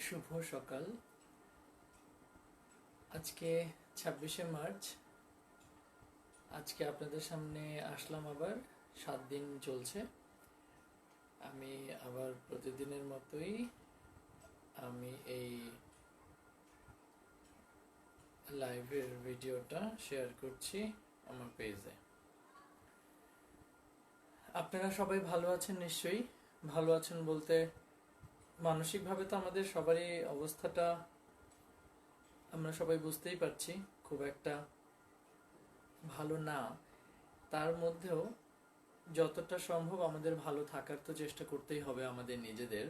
শুভ সকাল। আজকে 26শে মার্চ। আজকে আপনাদের সামনে আসলাম আবার। 7 দিন চলছে। আমি আবার প্রতিদিনের মতোই আমি এই লাইভের ভিডিওটা শেয়ার করছি আমার পেজে। আপনারা সবাই ভালো আছেন নিশ্চয়ই। ভালো আছেন বলতে মানসিকভাবে তো আমাদের সবারই অবস্থাটা আমরা সবাই বুঝতেই পারছি, খুব একটা ভালো না। তার মধ্যেও যতটা সম্ভব আমাদের ভালো থাকার তো চেষ্টা করতেই হবে আমাদের নিজেদের।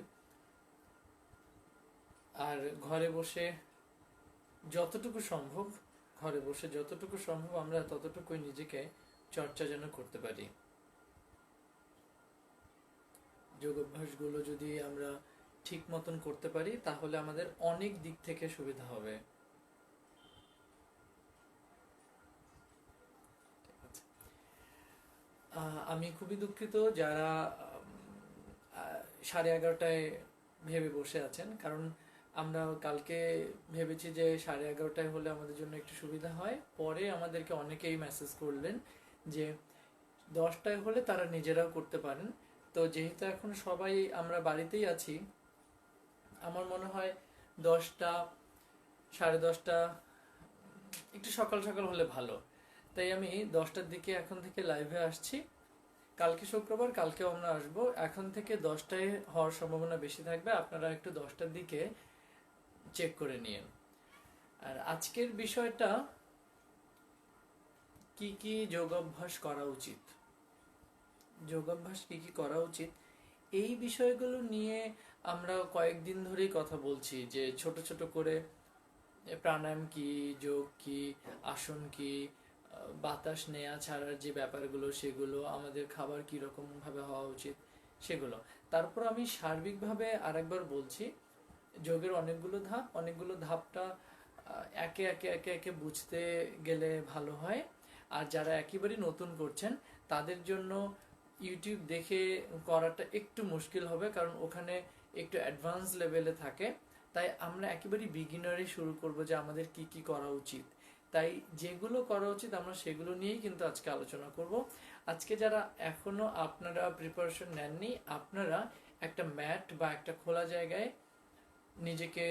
আর ঘরে বসে যতটুকু সম্ভব আমরা ততটুকুই নিজেকে চর্চা যেন করতে পারি। যোগ অভ্যাসগুলো যদি আমরা ঠিক মতন করতে পারি তাহলে আমাদের অনেক দিক থেকে সুবিধা হবে। আমি খুবই দুঃখিত যারা 11:30টায় ভেবে বসে আছেন, কারণ আমরা কালকে ভেবেছি যে 11:30টায় হলে আমাদের জন্য একটু সুবিধা হয়। পরে আমাদেরকে অনেকেই মেসেজ করলেন যে 10টায় হলে তারা নিজেরাও করতে পারেন। তো যেহেতু এখন সবাই আমরা বাড়িতেই আছি, আমার মনে হয় 10টা 10:30 একটু সকাল সকাল হলে ভালো। তাই আমি 10টার দিকে এখন থেকে লাইভে আসছি। কালকে শুক্রবার, কালকেও আমরা আসবো। এখন থেকে 10টায় হওয়ার সম্ভাবনা বেশি থাকবে। আপনারা একটু 10টার দিকে চেক করে নিন। আর আজকের বিষয়টা কি কি যোগাভ্যাস করা উচিত, যোগাভ্যাস কি কি করা উচিত, এই বিষয়গুলো নিয়ে আমরা কয়েকদিন ধরেই কথা বলছি। যে ছোট ছোট করে প্রাণায়াম কি, যোগ কি, আসন কি, বাতাস নেয়া ছাড়ার যে ব্যাপারগুলো সেগুলো, আমাদের খাবার কি রকম ভাবে হওয়া উচিত সেগুলো। তারপর আমি সার্বিকভাবে আরেকবার বলছি, যোগের অনেকগুলো ধাপটা একে একে একে একে বুঝতে গেলে ভালো হয়। আর যারা একেবারেই নতুন করছেন তাদের জন্য ইউটিউব দেখে করাটা একটু মুশকিল হবে, কারণ ওখানে একটু অ্যাডভান্স লেভেলে থাকে। তাই আমরা একেবারেই বিগিনারই শুরু করব যে আমাদের কি কি করা উচিত। তাই যেগুলো করা উচিত আমরা সেগুলো নিয়েই কিন্তু আজকে আলোচনা করব। আজকে যারা এখনো আপনারা প্রিপারেশন নেননি, আপনারা একটা ম্যাট বা একটা খোলা জায়গায় নিজেকে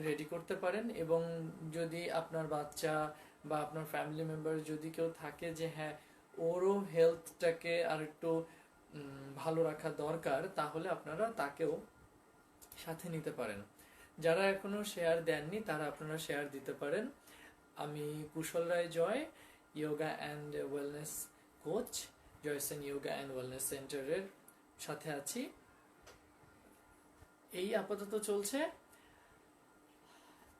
রেডি করতে পারেন। এবং যদি আপনার বাচ্চা বা আপনার ফ্যামিলি মেম্বার যদি কেউ থাকে যে হ্যাঁ ওরও হেলথটাকে আর একটু ভালো রাখা দরকার, তাহলে আপনারা তাকেও সাথে নিতে পারেন। যারা এখনো শেয়ার দেননি তারা আপনারা শেয়ার দিতে পারেন। আমি Kushal Roy Joy, yoga and wellness coach, Joysen yoga and wellness সেন্টারের সাথে আছি। এই আপাতত চলছে।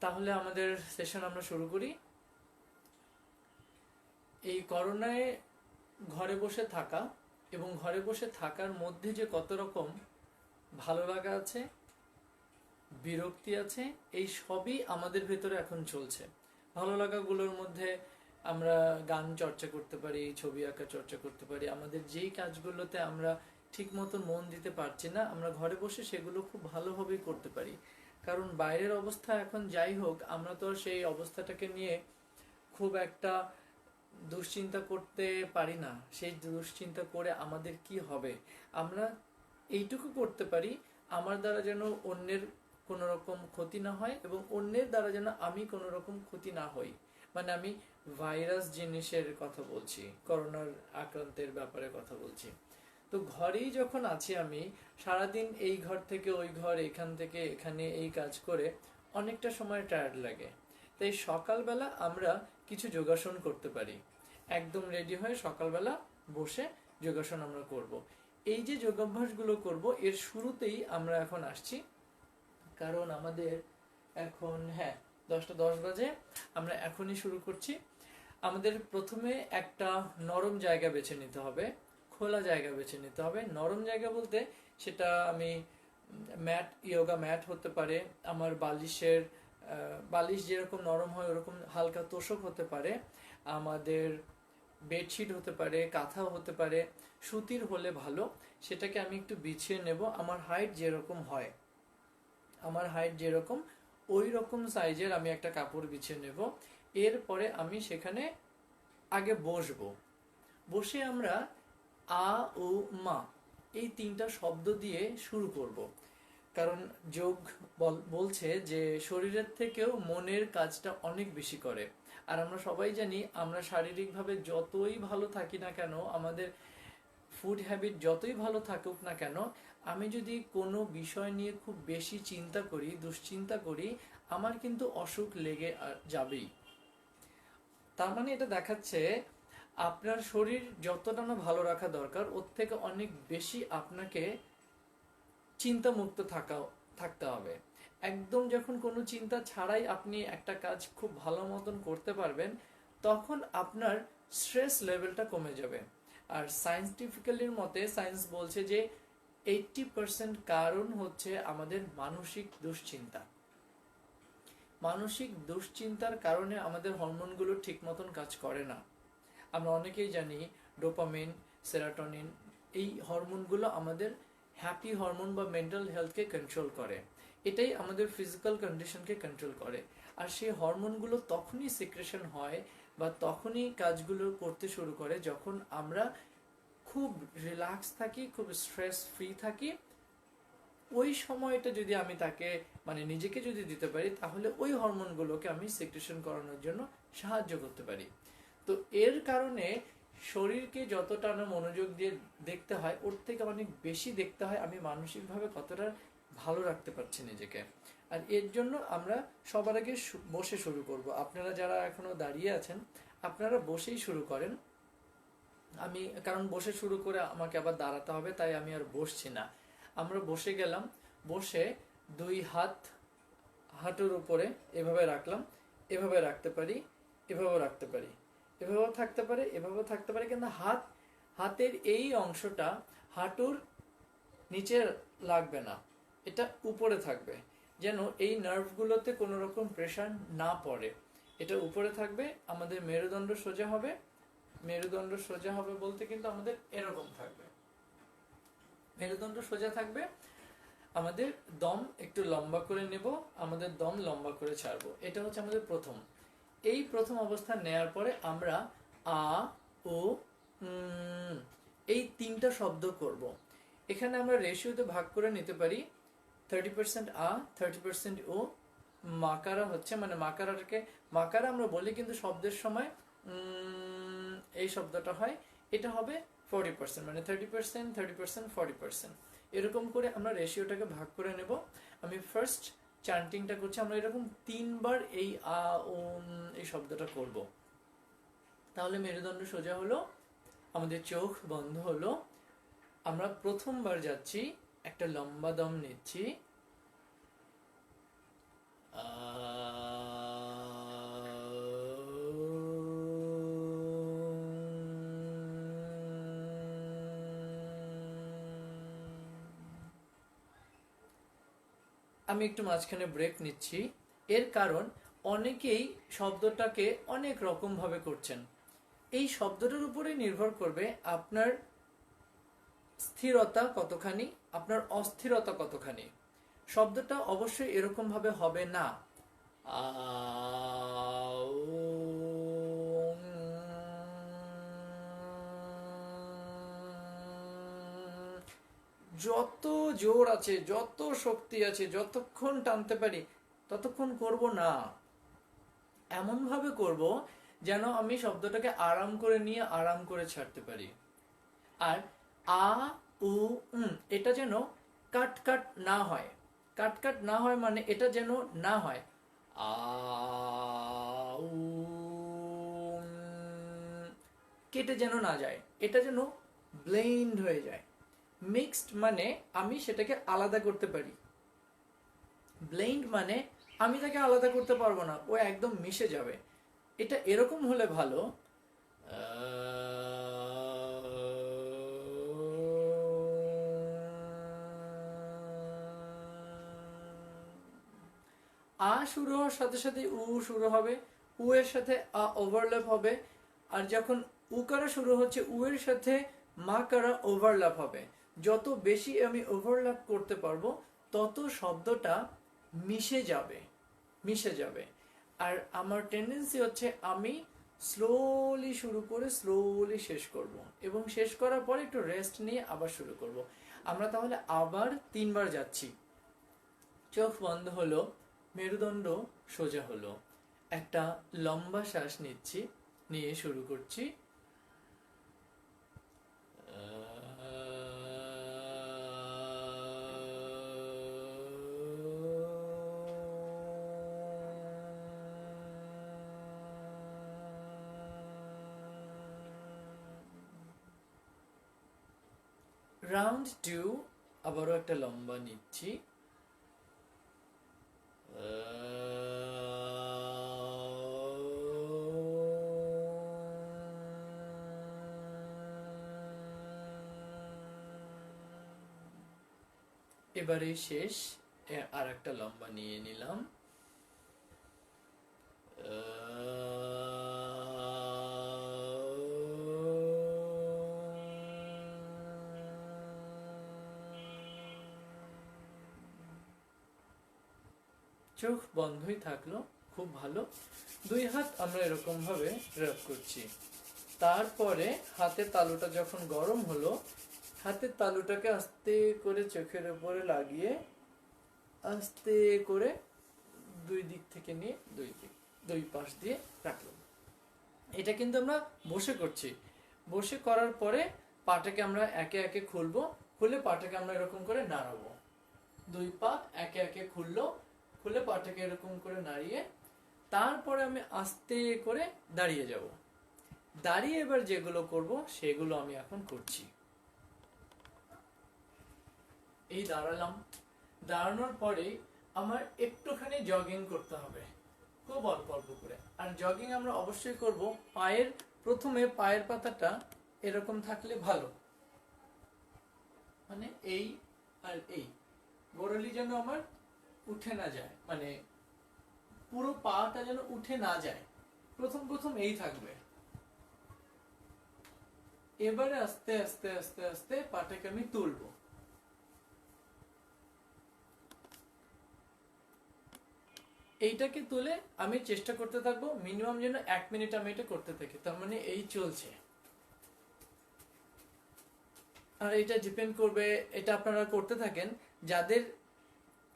তাহলে আমাদের সেশন আমরা শুরু করি। এই করোনায় ঘরে বসে থাকা এবং ঘরে বসে থাকার মধ্যে যে কত রকম ভালো লাগা আছে, বিরক্তি আছে, এই সবই আমাদের ভেতরে এখন চলছে। ভালো লাগাগুলোর মধ্যে আমরা গান চর্চা করতে পারি, ছবি আঁকা চর্চা করতে পারি। আমাদের যেই কাজগুলোতে আমরা ঠিক মতন মন দিতে পারছি না, আমরা ঘরে বসে সেগুলো খুব ভালোভাবেই করতে পারি। কারণ বাইরের অবস্থা এখন যাই হোক, আমরা তো সেই অবস্থাটাকে নিয়ে খুব একটা দুশ্চিন্তা করতে পারি না। সেই দুশ্চিন্তা করে আমাদের কি হবে, আমরা এইটুকু করতে পারি আমার দ্বারা যেন অন্যের কোনো রকম ক্ষতি না হয় এবং অন্যের দ্বারা যেন আমি কোনো রকম ক্ষতি না হই। মানে আমি ভাইরাস জিনিসের কথা বলছি, করোনার আক্রান্তের ব্যাপারে কথা বলছি। তো ঘরেই যখন আছি আমি, সারাদিন এই ঘর থেকে ওই ঘর, এখান থেকে এখানে এই কাজ করে অনেকটা সময় টায়ার্ড লাগে। তাই সকালবেলা আমরা কিছু যোগাসন করতে পারি। একদম রেডি হয়ে সকালবেলা বসে যোগাসন আমরা করব। এই যে যোগাভ্যাসগুলো করব, এর শুরুতেই আমরা এখন আসছি, কারণ আমাদের এখন 10:10 বাজে। আমরা এখনই শুরু করছি। আমাদের প্রথমে একটা নরম জায়গা বেছে নিতে হবে, খোলা জায়গা বেছে নিতে হবে। নরম জায়গা বলতে সেটা আমি ম্যাট, ইয়োগা ম্যাট হতে পারে, আমার বালিশ যেরকম নরম হয় ওরকম হালকা তোষক হতে পারে, আমাদের বেডশিট হতে পারে, কাঁথাও হতে পারে, সুতির হলে ভালো। সেটাকে আমি একটু বিছিয়ে নেব আমার হাইট যেরকম হয়। আমার হাইট যেরকম ওই রকম সাইজের আমি একটা কাপড় বিছিয়ে নেব। এরপরে আমি সেখানে আগে বসবো। বসে আমরা আ ও মা এই তিনটা শব্দ দিয়ে শুরু করব। কারণ যোগ বলছে যে শরীরের থেকেও মনের কাজটা অনেক বেশি করে। আর আমরা সবাই জানি, আমরা শারীরিকভাবে যতই ভালো থাকি না কেন, আমাদের ফুড হ্যাবিট যতই ভালো থাকুক না কেন, আমি যদি কোনো বিষয় নিয়ে খুব বেশি চিন্তা করি, দুশ্চিন্তা করি, আমার কিন্তু অসুখ লেগে যাবেই। তার মানে এটা দেখাচ্ছে আপনার শরীর যতটা না ভালো রাখা দরকার, ওর থেকে অনেক বেশি আপনাকে চিন্তামুক্ত থাকতে হবে। একদম যখন কোনো চিন্তা ছাড়াই আপনি একটা কাজ খুব ভালো মতন করতে পারবেন, তখন আপনার স্ট্রেস লেভেলটা কমে যাবে। আর সায়েন্টিফিক্যালির মতে সায়েন্স বলছে যে 80% কারণ হচ্ছে আমাদের মানসিক দুশ্চিন্তা। মানসিক দুশ্চিন্তার কারণে আমাদের হরমোনগুলো ঠিক মতন কাজ করে না। আমরা অনেকেই জানি ডোপামিন, সেরাটোনিন, এই হরমোনগুলো আমাদের হ্যাপি হরমোন বা মেন্টাল হেলথকে কন্ট্রোল করে। এটাই আমাদের ফিজিক্যাল কন্ডিশনকে কন্ট্রোল করে। আর সেই হরমোনগুলো তখনই সিক্রেশন হয় বা তখনই কাজগুলো করতে শুরু করে যখন আমরা খুব রিল্যাক্স থাকি, খুব স্ট্রেস ফ্রি থাকি। ওই সময়টা যদি আমি তাকে নিজেকে যদি দিতে পারি, তাহলে ওই হরমোনগুলোকে আমি সিক্রেশন করানোর জন্য সাহায্য করতে পারি। তো এর কারণে শরীরকে যতটা না মনোযোগ দিয়ে দেখতে হয়, ওর থেকে অনেক বেশি দেখতে হয় আমি মানসিকভাবে কতটা ভালো রাখতে পারছি নিজেকে। আর এর জন্য আমরা সবার আগে বসে শুরু করব। আপনারা যারা এখনো দাঁড়িয়ে আছেন, আপনারা বসেই শুরু করেন। কারণ বসে শুরু করে আমাকে আবার দাঁড়াতে হবে, তাই আমি আর বসছি না। আমরা বসে গেলাম, বসে দুই হাত হাঁটুর উপরে এভাবে রাখলাম। এভাবে রাখতে পারি, এভাবেও রাখতে পারি, এভাবেও থাকতে পারে, এভাবেও থাকতে পারে, কিন্তু হাতের এই অংশটা হাঁটুর নিচে লাগবে না, এটা উপরে থাকবে, যেন এই নার্ভগুলোতে কোনো রকম প্রেশার না পড়ে। এটা উপরে থাকবে, আমাদের মেরুদণ্ড সোজা হবে। মেরুদণ্ড সোজা হবে বলতে কিন্তু আমাদের এরকম থাকবে, মেরুদণ্ড সোজা থাকবে। আমাদের দম একটু লম্বা করে নেব, আমাদের দম লম্বা করে ছাড়বো। এটা হচ্ছে আমাদের প্রথম। এই প্রথম অবস্থান নেয়ার পরে আমরা আ ও এই তিনটা শব্দ করব। এখানে আমরা রেশিওতে ভাগ করে নিতে পারি 30% আ, 30% ও। মাকারা হচ্ছে মাকারা আমরা বলি, কিন্তু শব্দের সময় এই শব্দটা হয়, এটা হবে 40%, 30%, 30%, 40%। এরকম করে আমরা রেশিওটাকে ভাগ করে নেব। আমি ফার্স্ট চান্টিংটা করছি, আমরা এরকম 3 বার এই আ ও এই শব্দটা করব। তাহলে মেরুদণ্ড সোজা হলো, আমাদের চোখ বন্ধ হলো। আমরা প্রথমবার যাচ্ছি, একটা লম্বা দম নিচ্ছি, আমি একটু মাঝখানে ব্রেক নিচ্ছি। এর কারণ অনেকেই শব্দটাকে অনেক রকম ভাবে করছেন। এই শব্দটার উপরে নির্ভর করবে আপনার স্থিরতা কতখানি, আপনার অস্থিরতা কতখানি। শব্দটা অবশ্যই এরকম ভাবে হবে না। যত জোর আছে, যত শক্তি আছে, যতক্ষণ টানতে পারি ততক্ষণ করব না। এমন ভাবে করব যেন আমি শব্দটাকে আরাম করে নিয়ে আরাম করে ছাড়তে পারি। আর আ উ এটা যেন কাট কাট না হয়। কাট কাট না হয় মানে এটা যেন না হয় আ উ, কেটে যেন না যায়, এটা যেন ব্লেন্ড হয়ে যায়। মিক্সড মানে আমি সেটাকে আলাদা করতে পারি, ব্লেন্ড মানে আমি তাকে আলাদা করতে পারবো না, ও একদম মিশে যাবে। এটা এরকম হলে ভালো। আ শুরু হওয়ার সাথে সাথে উ শুরু হবে, উ এর সাথে আ ওভারল্যাপ হবে। আর যখন উকারা শুরু হচ্ছে, উ এর সাথে মাকারা ওভারল্যাপ হবে। যত বেশি আমি ওভারল্যাপ করতে পারবো, তত শব্দটা মিশে যাবে, মিশে যাবে। আর আমার টেন্ডেন্সি হচ্ছে আমি স্লোলি শুরু করে স্লোলি শেষ করব, এবং শেষ করার পরে একটু রেস্ট নিয়ে আবার শুরু করব। আমরা তাহলে আবার 3বার যাচ্ছি। চোখ বন্ধ হলো, মেরুদণ্ড সোজা হলো, একটা লম্বা শ্বাস নিচ্ছি, নিয়ে শুরু করছি। রাউন্ড 2 আবারও একটা লম্বা নিচ্ছি। এবারে শেষ, আর একটা লম্বা নিয়ে নিলাম। চোখ বন্ধই থাকলো, খুব ভালো। 2 হাত আমরা এরকম ভাবে রাব করছি। তারপরে হাতের তালুটা যখন গরম হলো, হাতের তালুটাকে আস্তে করে চোখের উপরে লাগিয়ে আস্তে করে 2 দিক থেকে নিয়ে 2 পাশ দিয়ে রাখলাম। এটা কিন্তু আমরা বসে করছি। বসে করার পরে পাটাকে আমরা একে একে খুলবো, খুলে পাটাকে আমরা এরকম করে নাড়াবো। 2 পা একে একে খুললো, খুলে পাটাকে এরকম করে নাড়িয়ে তারপরে আমি আস্তে করে দাঁড়িয়ে যাব। দাঁড়িয়ে এবার যেগুলো করব সেগুলো আমি এখন করছি। এই দাঁড়ালাম, দাঁড়ানোর পরে আমার একটুখানি জগিং করতে হবে, খুব অল্প অল্প করে। আর জগিং আমরা অবশ্যই করব পায়ের, প্রথমে পায়ের পাতাটা এরকম থাকলে ভালো, মানে এই আর এই গোড়ালি যেন আমার উঠে না যায়, মানে পুরো পাটা যেন উঠে না যায়। প্রথম প্রথম এই থাকবে। এবারে আস্তে আস্তে আস্তে আস্তে পাটাকে আমি তুলবো। এইটাকে তুলে আমি চেষ্টা করতে থাকবো মিনিমাম যেন 1 মিনিট আমি এটা করতে থাকি। তার মানে এই চলছে। আর এটা ডিপেন্ড করবে, এটা আপনারা করতে থাকেন। যাদের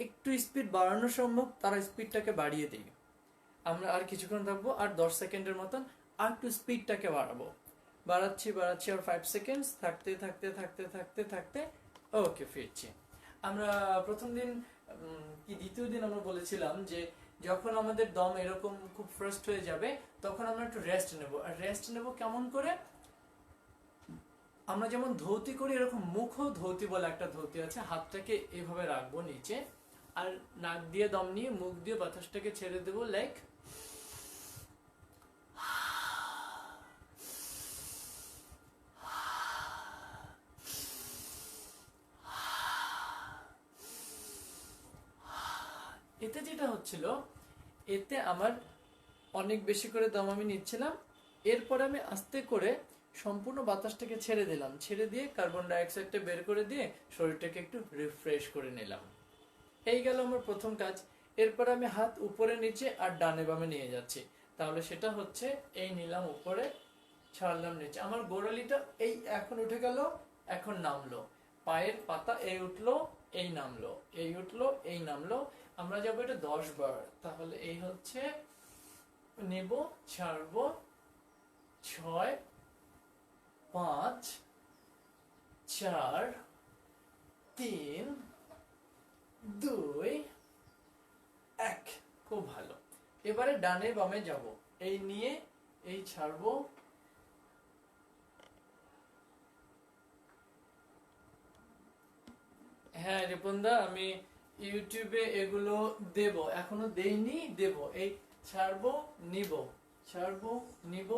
একটু স্পিড বাড়ানো সম্ভব তারা স্পিডটাকে বাড়িয়ে দিই। আমরা আর কিছুক্ষণ থাকবো, আর 10 সেকেন্ডের মতন আর একটু স্পিডটাকে বাড়াবো। বাড়াচ্ছি বাড়াচ্ছি, আর 5 সেকেন্ড থাকতে থাকতে থাকতে থাকতে থাকতে ওকে ফিরছি। আমরা প্রথম দিন কি দ্বিতীয় দিন আমরা বলেছিলাম যে যখন আমাদের দম এরকম খুব ফাস্ট হয়ে যাবে তখন আমরা একটু রেস্ট নেব। আর রেস্ট নেব কেমন করে? আমরা যেমন ধৌতি করি এরকম মুখ ধৌতি বলে একটা ধৌতি আছে, হাতটাকে এভাবে রাখবো নিচে, আর নাক দিয়ে দম নিয়ে মুখ দিয়ে বাতাসটাকে ছেড়ে দেবো, লাইক এতে যেটা হচ্ছিল, এতে আমার অনেক বেশি করে দম আমি নিচ্ছিলাম। এরপরে আমি আস্তে করে সম্পূর্ণ বাতাসটাকে ছেড়ে দিলাম, ছেড়ে দিয়ে কার্বন ডাইঅক্সাইডটা বের করে দিয়ে শরীরটাকে একটু রিফ্রেশ করে নিলাম। এই গেল আমার প্রথম কাজ। এরপর আমি হাত উপরে নিচে আর ডানে বামে নিয়ে যাচ্ছি। তাহলে সেটা হচ্ছে এই নিলাম উপরে, ছাড়লাম নিচে, আমার গোড়ালিটা এই এখন উঠে গেল, এখন নামলো, পায়ের পাতা এই উঠলো এই নামলো, এই উঠলো এই নামলো। আমরা যাবো এটা 10 বার। তাহলে এই হচ্ছে নেব, ছাড়বো, 6, 5, 4, 3, 2, 1। খুব ভালো। এবারে ডানে বামে যাব, এই নিয়ে এই ছাড়বো, হ্যাঁ রিপনদা আমি ইউটিউবে এগুলো দেব, এখনো দেইনি, দেব। এই ছাড়বো নিব, ছাড়বো নিব,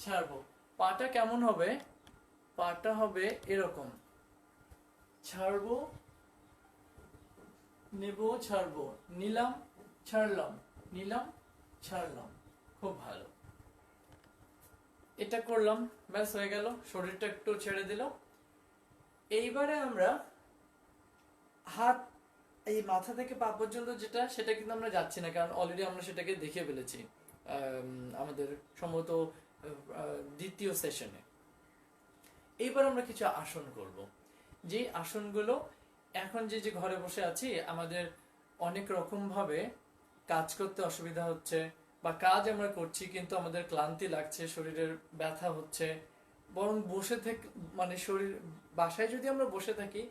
ছাড়বো। পাটা কেমন হবে? পাটা হবে এরকম, ছাড়বো নেব, ছাড়বো, নিলাম, ছাড়লাম, নিলাম, ছাড়লাম। খুব ভালো। এটা করলাম, ব্যাস হয়ে গেল, শরীরটা একটু ছেড়ে দিল। এইবারে আমরা হাত এই মাথা থেকে পা পর্যন্ত যেটা, সেটা কিন্তু আমরা যাচ্ছি না, কারণ অলরেডি আমরা সেটাকে দেখে ফেলেছি আমাদের সম্ভবত দ্বিতীয় সেশনে। এইবার আমরা কিছু আসন করব, যে আসনগুলো এখন যে যে ঘরে বসে আছি আমাদের অনেক রকম ভাবে কাজ করতে অসুবিধা হচ্ছে, বা কাজ আমরা করছি কিন্তু আমাদের ক্লান্তি লাগছে, শরীরের ব্যথা হচ্ছে, বরং বসে থেকে মানে শরীর, বাসায় যদি আমরা বসে থাকি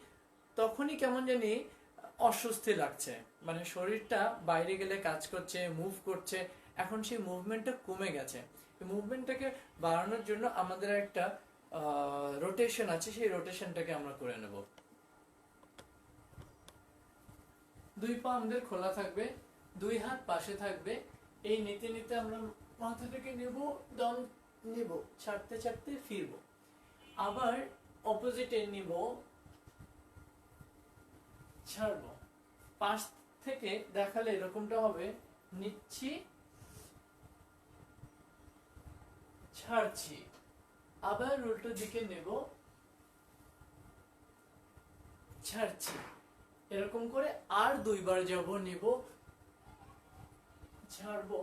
তখনই কেমন জানি অস্বস্তি লাগছে, মানে শরীরটা বাইরে গেলে কাজ করছে, মুভ করছে, এখন সেই মুভমেন্টটা কমে গেছে। মুভমেন্টটাকে বাড়ানোর জন্য আমাদের একটা রোটেশন আছে, সেই রোটেশনটাকে আমরা করে নেব। দুই পা আমাদের খোলা থাকবে, দুই হাত পাশে থাকবে, এই নিতে নিতে আমরা মাথাটাকে নেব, দম নেব, ছাড়তে ছাড়তে ফিরবো, আবার অপোজিটে নিব, ছাড়বো। পাশ থেকে দেখালে এরকমটা হবে, নিচ্ছি, ছাড়ছি, আবার উল্টো দিকে নেব, ছাড়ছি, এরকম করে আর দুইবার যাব, নেব, ছাড়বো,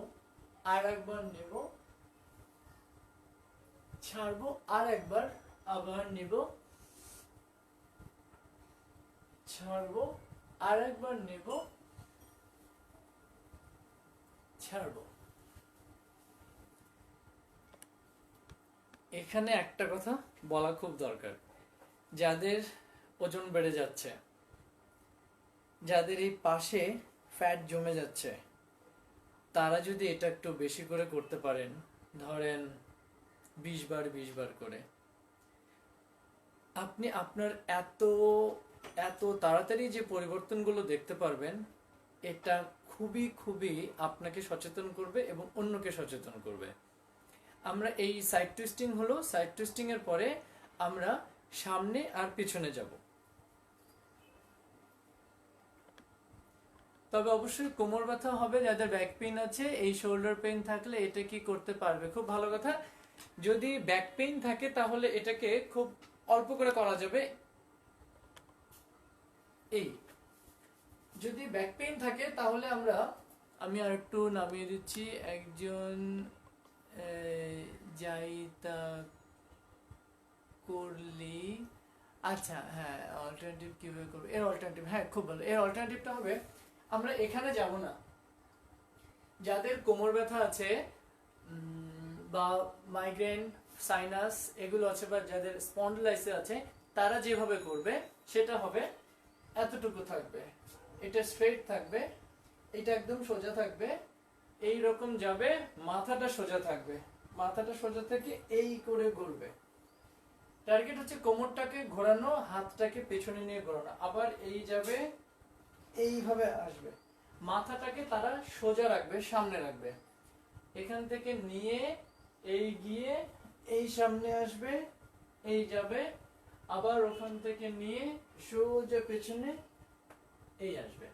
আর একবার নেব, ছাড়বো, আর একবার, আবার নেব, ছাড়বো, আর একবার নেব, ছাড়বো। এখানে একটা কথা বলা খুব দরকার, যাদের ওজন বেড়ে যাচ্ছে, যাদের এই পাশে ফ্যাট জমে যাচ্ছে, তারা যদি এটা একটু বেশি করে করতে পারেন, ধরেন 20 বার 20 বার করে, আপনি আপনার এত এত তাড়াতাড়ি যে পরিবর্তনগুলো দেখতে পারবেন, এটা খুবই খুবই আপনাকে সচেতন করবে এবং অন্যকে সচেতন করবে। আমরা এই সাইড টুইস্টিং হলো, সাইড টুইস্টিং এর পরে আমরা সামনে আর পিছনে যাব। তবে অবশ্যই কোমর ব্যথা হবে যাদের, ব্যাক পেইন আছে, এই শোল্ডার পেইন থাকলে এটা কি করতে পারবে, খুব ভালো কথা। যদি ব্যাক পেইন থাকে তাহলে এটাকে খুব অল্প করে করা যাবে। এই যদি ব্যাক পেইন থাকে তাহলে আমি আর একটু নামিয়ে দিচ্ছি, একজন যাইতা করলি, আচ্ছা হ্যাঁ, অল্টারনেটিভ কিভাবে করবো, এর অল্টারনেটিভ, হ্যাঁ খুব ভালো। এর অল্টারনেটিভটা হবে, আমরা এখানে যাব না, যাদের কোমর ব্যথা আছে বা মাইগ্রেন, সাইনাস এগুলো আছে, বা যাদের স্পন্ডিলাইসিস আছে, তারা যেভাবে করবে সেটা হবে এতটুকু থাকবে, এটা স্ট্রেট থাকবে, এটা একদম সোজা থাকবে, এই রকম যাবে, মাথাটা সোজা থাকবে, মাথাটা সোজা থেকে এই করে ঘুরবে। টার্গেট হচ্ছে কোমরটাকে ঘোরানো, হাতটাকে পেছনে নিয়ে ঘোরানো, আবার এই যাবে, এইভাবে আসবে, মাথাটাকে তারা সোজা রাখবে, সামনে রাখবে, এখান থেকে নিয়ে এই গিয়ে এই সামনে আসবে, এই যাবে, আবার ওখান থেকে নিয়ে সোজা পেছনে এই আসবে।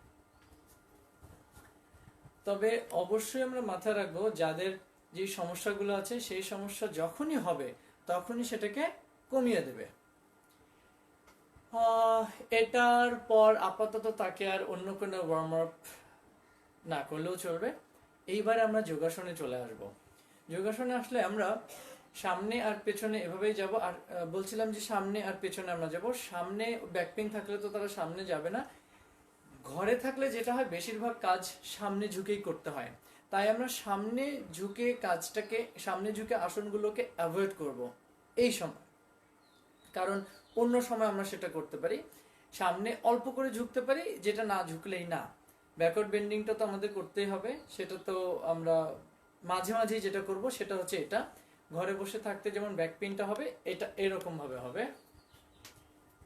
তবে অবশ্যই আমরা মাথায় রাখবো, যাদের যে সমস্যাগুলো আছে সেই সমস্যা যখনই হবে তখনই সেটাকে কমিয়ে দেবে। এটার পর আপাতত তাকে আর অন্য কোনো ওয়ার্ম আপ না করলেও চলবে। এইবার আমরা যোগাসনে চলে আসব। যোগাসনে আসলে আমরা সামনে আর পেছনে এভাবেই যাব। আর বলছিলাম যে সামনে আর পেছনে আমরা যাব। সামনে ব্যাক পেইন থাকলে তো তারা সামনে যাবে না, ঘরে থাকলে যেটা হয় বেশিরভাগ কাজ সামনে ঝুঁকেই করতে হয়, তাই আমরা সামনে ঝুঁকে কাজটাকে, সামনে ঝুঁকে আসনগুলোকে অ্যাভয়েড করব এই সময়, কারণ অন্য সময় আমরা সেটা করতে পারি, সামনে অল্প করে ঝুঁকতে পারি, যেটা না ঝুঁকলেই না। ব্যাকওয়ার্ড বেন্ডিংটা তো আমাদের করতেই হবে, সেটা তো আমরা মাঝে মাঝেই যেটা করব সেটা হচ্ছে এটা। ঘরে বসে থাকতে যেমন ব্যাক পেইনটা হবে, এটা এরকম ভাবে হবে,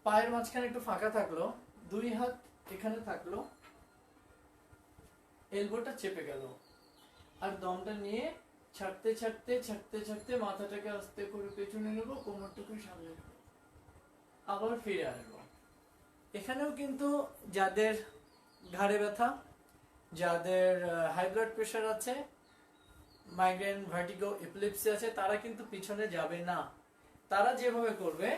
পায়ের মাঝখানে একটু ফাঁকা থাকলো, দুই হাত এখানে থাকলো, এলবোটা চেপে গেল, আর দমটা নিয়ে ছাড়তে ছাড়তে ছাড়তে ছাড়তে মাথাটাকে আস্তে করে পেছনে নেবো, কোমরটাকে সামনে নেবো, আবার ফিরে আসবো। এখানেও কিন্তু যাদের ঘাড়ে ব্যথা, যাদের হাই ব্লাড প্রেশার আছে, মাইগ্রেন, ভার্টিগো, এপিলেপসি আছে, তারা কিন্তু পিছনে যাবে না। তারা যেভাবে করবে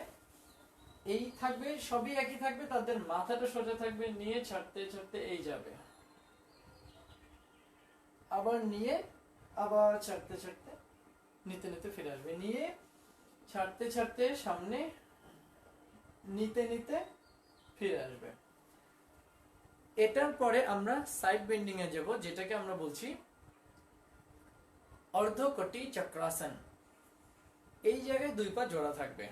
এই থাকবে, সবই একই থাকবে, তাদের মাথাটা সোজা থাকবে, নিয়ে ছাড়তে ছাড়তে এই যাবে, আবার নিয়ে আবার ছাড়তে ছাড়তে নিতে নিতে ফিরে আসবে, নিয়ে ছাড়তে ছাড়তে সামনে নিতে নিতে ফিরে আসবে। এটার পরে আমরা সাইড বেন্ডিং এ যাব, যেটাকে আমরা বলছি অর্ধকটি চক্রাসন। এই জায়গায় দুই পা জোড়া থাকবে,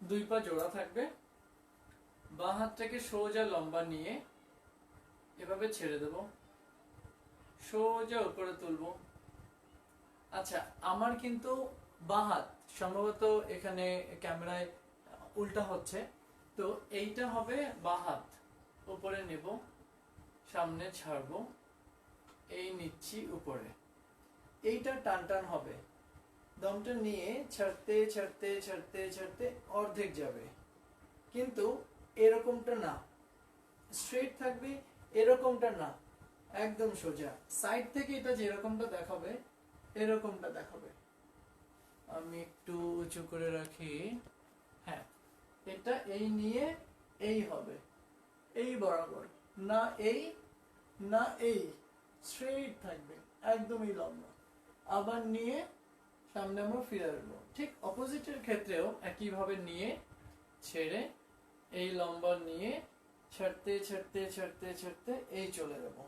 দুই পা জোড়া থাকবে, বাঁ হাতটাকে সোজা লম্বা নিয়ে এভাবে ছেড়ে দেব, সোজা উপরে তুলবো। আচ্ছা, আমার কিন্তু বাঁ হাত সম্ভবত এখানে ক্যামেরায় উল্টা হচ্ছে, তো এইটা হবে বাঁ হাত, উপরে নেব, সামনে ছাড়বো, এই নিচ্ছি উপরে, এইটা টান টান হবে, দমটা নিয়ে ছাড়তে ছাড়তে ছাড়তে ছাড়তে অর্ধেক যাবে, কিন্তু এরকমটা না, স্ট্রেট থাকবে, এরকমটা না, একদম সোজা। সাইড থেকে এটা যেরকমটা দেখাবে এরকমটা দেখাবে। আমি একটু উঁচু করে রাখি, হ্যাঁ, এটা এই নিয়ে এই হবে, এই বরাবর না, এই না, এই স্ট্রেট থাকবে, একদমই লম্বা, আবার নিয়ে সামনে আমরা ফিরে আসবো। ঠিক অপোজিটের ক্ষেত্রেও একইভাবে নিয়ে ছেড়ে এই লম্বা নিয়ে ছাড়তে ছাড়তে ছাড়তে ছাড়তে এই চলে যাবো।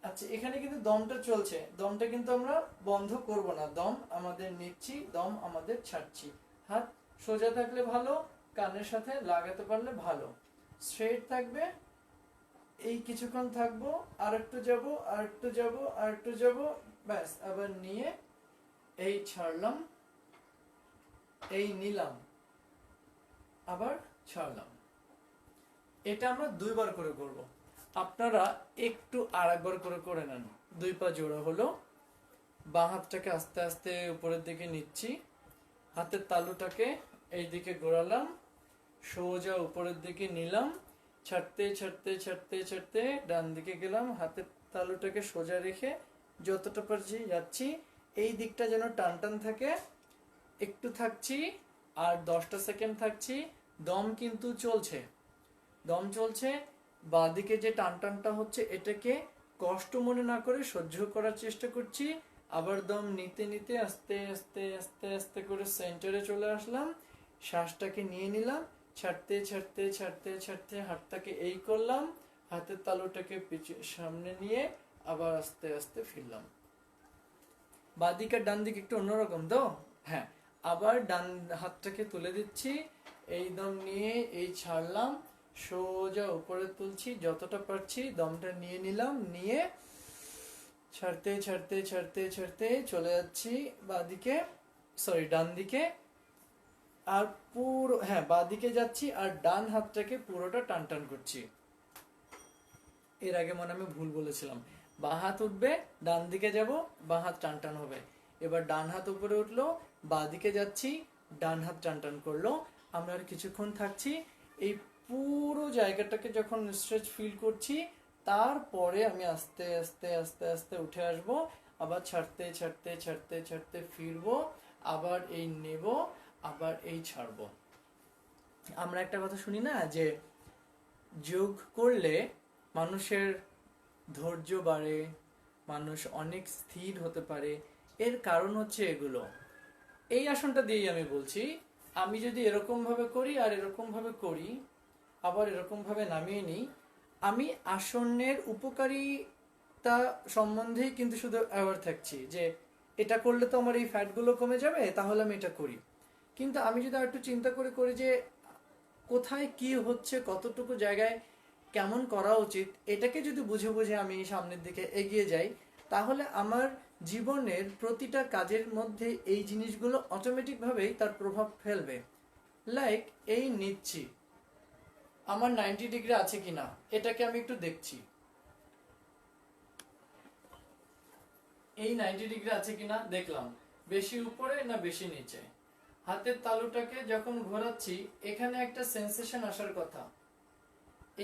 আচ্ছা, এখানে কিন্তু দমটা চলছে, দমটা কিন্তু আমরা বন্ধ করব না, দম আমাদের নিচ্ছি, দম আমাদের ছাড়ছি। হাত সোজা থাকলে ভালো, কানের সাথে লাগাতে পারলে ভালো, স্ট্রেট থাকবে, এই কিছুক্ষণ থাকবো, আর একটু যাবো, আর একটু যাবো, আর একটু যাবো, ব্যাস, আবার নিয়ে এই ছাড়লাম, এই নিলাম, আবার ছাড়লাম। এটা আমরা দুইবার করে করব, আপনারা একটু আরেকবার করে করে নেন। দুই পা জোড়া হলো, বাঁ হাতটাকে আস্তে আস্তে উপরের দিকে নিচ্ছি, হাতের তালুটাকে এই দিকে ঘোরালাম, সোজা উপরের দিকে নিলাম, ছাড়তে ছাড়তে ছাড়তে ছাড়তে ডান দিকে গেলাম, হাতের তালুটাকে সোজা রেখে যতটা পারছি যাচ্ছি, এই দিকটা যেন টান টান থাকে, একটু থাকছি, আর 10টা সেকেন্ড থাকছি। দম কিন্তু চলছে, দম চলছে, বাঁদিকে যে টান টানটা হচ্ছে এটাকে কষ্ট মনে না করে সহ্য করার চেষ্টা করছি। আবার দম নিতে নিতে আস্তে আস্তে আস্তে আস্তে করে সেন্টারে চলে আসলাম, শ্বাসটাকে নিয়ে নিলাম, ছাড়তে ছাড়তে ছাড়তে ছাড়তে হাতটাকে এই করলাম, হাতের তালুটাকে সামনে নিয়ে আবার আস্তে আস্তে ফিরলাম। বাঁদিক আর ডান দিক একটু অন্যরকম তো, হ্যাঁ। আবার ডান হাতটাকে তুলে দিচ্ছি, এই দম নিয়ে এই ছাড়লাম, সোজা উপরে তুলছি, যতটা পারছি দমটা নিয়ে নিলাম, নিয়ে ছাড়তে ছাড়তে ছাড়তে ছাড়তে চলে যাচ্ছি বাঁদিকে, সরি ডান দিকে, আর পুরো, হ্যাঁ, বাঁদিকে যাচ্ছি, আর ডান হাতটাকে পুরোটা টান টান করছি। এর আগে মনে আমি ভুল বলেছিলাম, বাঁ হাত উঠবে, ডান দিকে যাব, বাঁ হাত টান টান হবে। এবার ডান হাত উপরে উঠলো, বাঁ দিকে যাচ্ছি, ডান হাত টান টান করলো। আমরা আর কিছুক্ষণ থাকছি, এই পুরো জায়গাটাকে যখন স্ট্রেচ ফিল করছি, তারপরে আমি আস্তে আস্তে আস্তে আস্তে উঠে আসব, আবার ছাড়তে ছাড়তে ছাড়তে ছাড়তে ফিরবো, আবার এই নেব, আবার এই ছাড়বো। আমরা একটা কথা শুনি না, যে যোগ করলে মানুষের ধৈর্য বাড়ে, মানুষ অনেক স্থির হতে পারে। এর কারণ হচ্ছে এগুলো। এই আসনটা দিয়েই আমি বলছি, আমি যদি এরকম ভাবে করি আর এরকম ভাবে করি, আবার এরকম ভাবে নামিয়ে নিই, আমি আসনের উপকারিতা সম্বন্ধেই কিন্তু শুধু অ্যাওয়ার থাকছি, যে এটা করলে তো আমার এই ফ্যাটগুলো কমে যাবে, তাহলে আমি এটা করি। কিন্তু আমি যদি একটু চিন্তা করে করি যে কোথায় কি হচ্ছে, কতটুকু জায়গায় কেমন করা উচিত, এটাকে যদি বুঝে বুঝে আমি সামনের দিকে এগিয়ে যাই, তাহলে আমার জীবনের প্রতিটা কাজের মধ্যে এই জিনিসগুলো অটোমেটিকভাবেই তার প্রভাব ফেলবে। লাইক এই নিচ্ছি, আমার 90 ডিগ্রি আছে কিনা এটাকে আমি একটু দেখছি, এই 90 ডিগ্রি আছে কিনা দেখলাম, বেশি উপরে না বেশি নিচে। হাতের তালুটাকে যখন ঘোরাচ্ছি, এখানে একটা সেন্সেশন আসার কথা,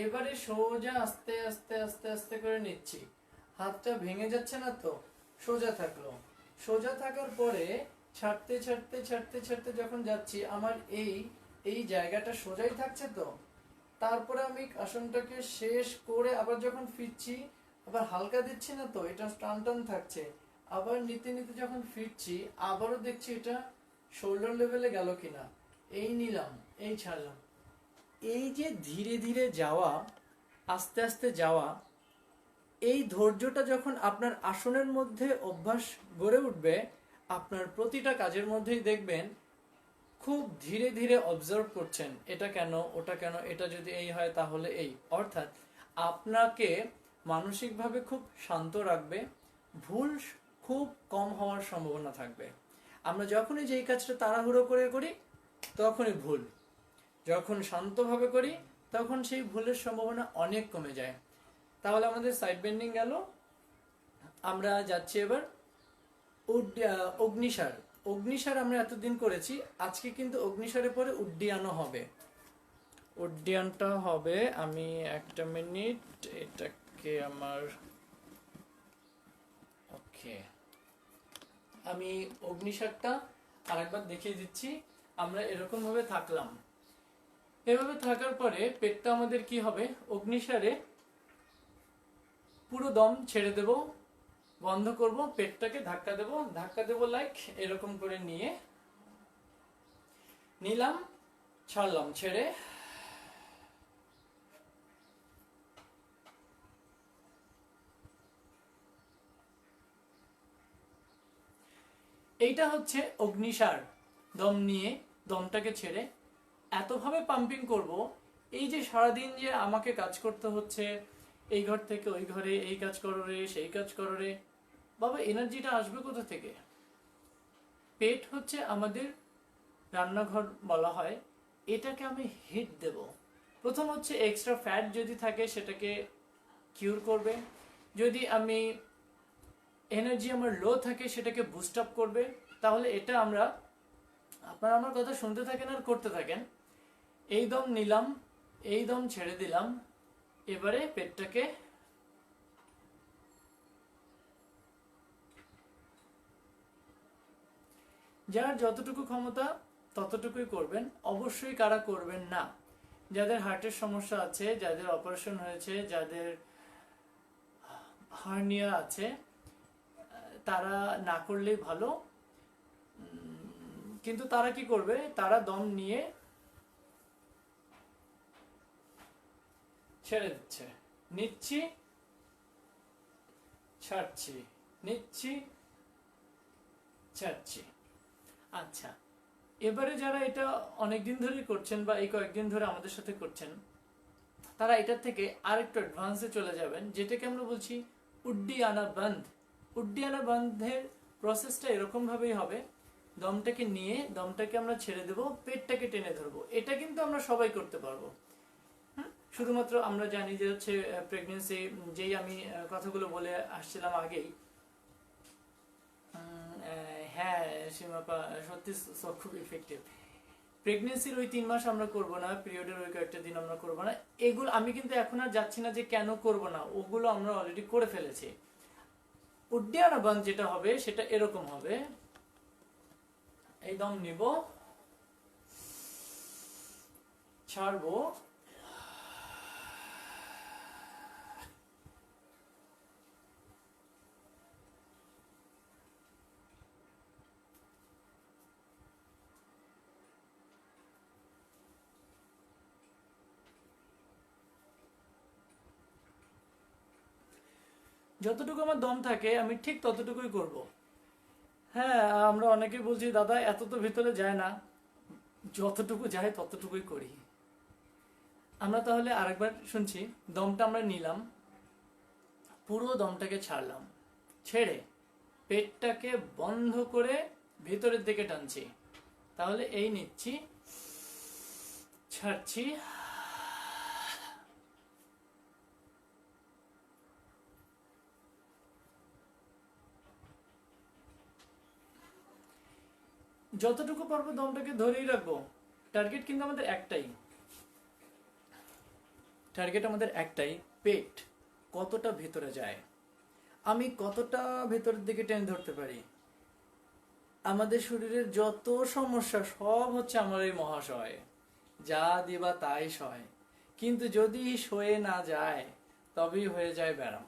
এবারে সোজা আস্তে আস্তে আস্তে আস্তে করে নিচ্ছি, হাতটা ভেঙে যাচ্ছে না তো, সোজা থাকলো। সোজা থাকার পরে ছাড়তে ছাড়তে ছাড়তে ছাড়তে যখন যাচ্ছি আমার এই এই জায়গাটা সোজাই থাকছে, তো তারপরে আমি আসনটাকে শেষ করে আবার যখন ফিরছি, আবার হালকা দিচ্ছি না, তো এটা টান টান থাকছে। আবার নিতে নিতে যখন ফিরছি আবারও দেখছি এটা শোল্ডার লেভেলে গেল কিনা, এই নিলাম, এই ছাড়লাম। এই যে ধীরে ধীরে যাওয়া, আস্তে আস্তে যাওয়া, এই ধৈর্যটা যখন আপনার আসনের মধ্যে অভ্যাস গড়ে উঠবে, আপনার প্রতিটা কাজের মধ্যেই দেখবেন খুব ধীরে ধীরে অবজার্ভ করছেন, এটা কেন, ওটা কেন, এটা যদি এই হয় তাহলে এই। অর্থাৎ আপনাকে মানসিকভাবে খুব শান্ত রাখবে, ভুল খুব কম হওয়ার সম্ভাবনা থাকবে। আমরা যখনই যেই কাজটা তাড়াহুড়ো করে করি তখনই ভুল, যখন শান্তভাবে করি তখন সেই ভুলের সম্ভাবনা অনেক কমে যায়। তাহলে আমাদের সাইড বেন্ডিং গেল। আমরা যাচ্ছি এবার অগ্নিসার। অগ্নিসার আমরা এতদিন করেছি, আজকে কিন্তু অগ্নিসারের পরে উড্ডিয়ানও হবে। উড্ডিয়ানটা হবে, আমি একটা মিনিট এটাকে আমার, ওকে, আমি অগ্নিসারটা আরেকবার দেখিয়ে দিচ্ছি। আমরা এরকম ভাবে থাকলাম, এভাবে থাকার পরে পেটটা আমাদের কি হবে, অগ্নিসারে পুরো দম ছেড়ে দেব, বন্ধ করব, পেটটাকে ধাক্কা দেব লাইক এরকম করে নিয়ে নিলাম, ছাড়লাম, ছেড়ে এইটা হচ্ছে অগ্নিসার। দম নিয়ে দমটাকে ছেড়ে এতভাবে পাম্পিং করব, এই যে সারাদিন যে আমাকে কাজ করতে হচ্ছে, এই ঘর থেকে ওই ঘরে, এই কাজ করো রে, সেই কাজ করো রে, বাবা এনার্জিটা আসবে কোথা থেকে? পেট হচ্ছে আমাদের রান্নাঘর বলা হয়, এটাকে আমি হিট দেব। প্রথম হচ্ছে এক্সট্রা ফ্যাট যদি থাকে সেটাকে কিউর করবে, যদি আমি এনার্জি আমার লো থাকে সেটাকে বুস্ট আপ করবে। তাহলে এটা আমরা, আপনারা আমার কথা শুনতে থাকেন আর করতে থাকেন। এই দম নিলাম, এই দম ছেড়ে দিলাম, এবারে পেটটাকে যার যতটুকু ক্ষমতা ততটুকুই করবেন, অবশ্যই কারা করবেন না। যাদের হার্টের সমস্যা আছে, যাদের অপারেশন হয়েছে, যাদের হার্নিয়া আছে, তারা না করলেই ভালো। কিন্তু তারা কি করবে, তারা দম নিয়ে ছেড়ে দিচ্ছে, নিচ্ছি ছাড়ছি, নিচ্ছি ছাড়ছি। আচ্ছা, এবারে যারা এটা অনেকদিন ধরে করছেন বা এই কয়েকদিন ধরে আমাদের সাথে করছেন, তারা এটার থেকে আরেকটু অ্যাডভান্সে চলে যাবেন, যেটাকে আমরা বলছি উড্ডিয়ানা বন্ধ। উড্ডিয়ানা বন্ধের প্রসেসটা এরকম ভাবেই হবে, দমটাকে নিয়ে দমটাকে আমরা ছেড়ে দেব, পেটটাকে টেনে ধরবো। এটা কিন্তু আমরা সবাই করতে পারবো। শুধুমাত্র আমরা জানি যে হচ্ছে প্রেগনেন্সি, যেই আমি কথাগুলো বলে আসছিলাম আগেই, হ্যাঁ সীমাপা সত্যি খুব ইফেক্টিভ। প্রেগনেন্সির ওই 3 মাস আমরা করব না, পিরিয়ডের ওই কয়েকটা দিন আমরা করব না, এগুলো আমি কিন্তু এখন আর যাচ্ছি না যে কেন করব না, ওগুলো আমরা অলরেডি করে ফেলেছি। উড্ডিয়ানা বন্ধ যেটা হবে সেটা এরকম হবে, এই দম নিব, ছাড়বো, যতটুকু আমার দম থাকে আমি ঠিক ততটুকুই করব। হ্যাঁ, আমরা অনেকেই বলছি দাদা এত তো ভিতরে যায় না, যতটুকু যায় ততটুকুই করি। আমরা তাহলে আরেকবার শুনছি, দমটা আমরা নিলাম, পুরো দমটাকে ছাড়লাম, ছেড়ে পেটটাকে বন্ধ করে ভিতরের দিকে টানছি। তাহলে এই নিচ্ছি, ছাড়ছি, যতটুকু পারবো দমটাকে ধরেই রাখবো। টার্গেট কিন্তু আমাদের একটাই, টার্গেট আমাদের একটাই, পেট কতটা ভেতরে যায়, আমি কতটা ভেতরের দিকে টেনে ধরতে পারি। আমাদের শরীরের যত সমস্যা সব হচ্ছে আমার এই মহাশয়, যা দিবা তাই সয়, কিন্তু যদি সয়ে না যায় তবেই হয়ে যায় ব্যারাম।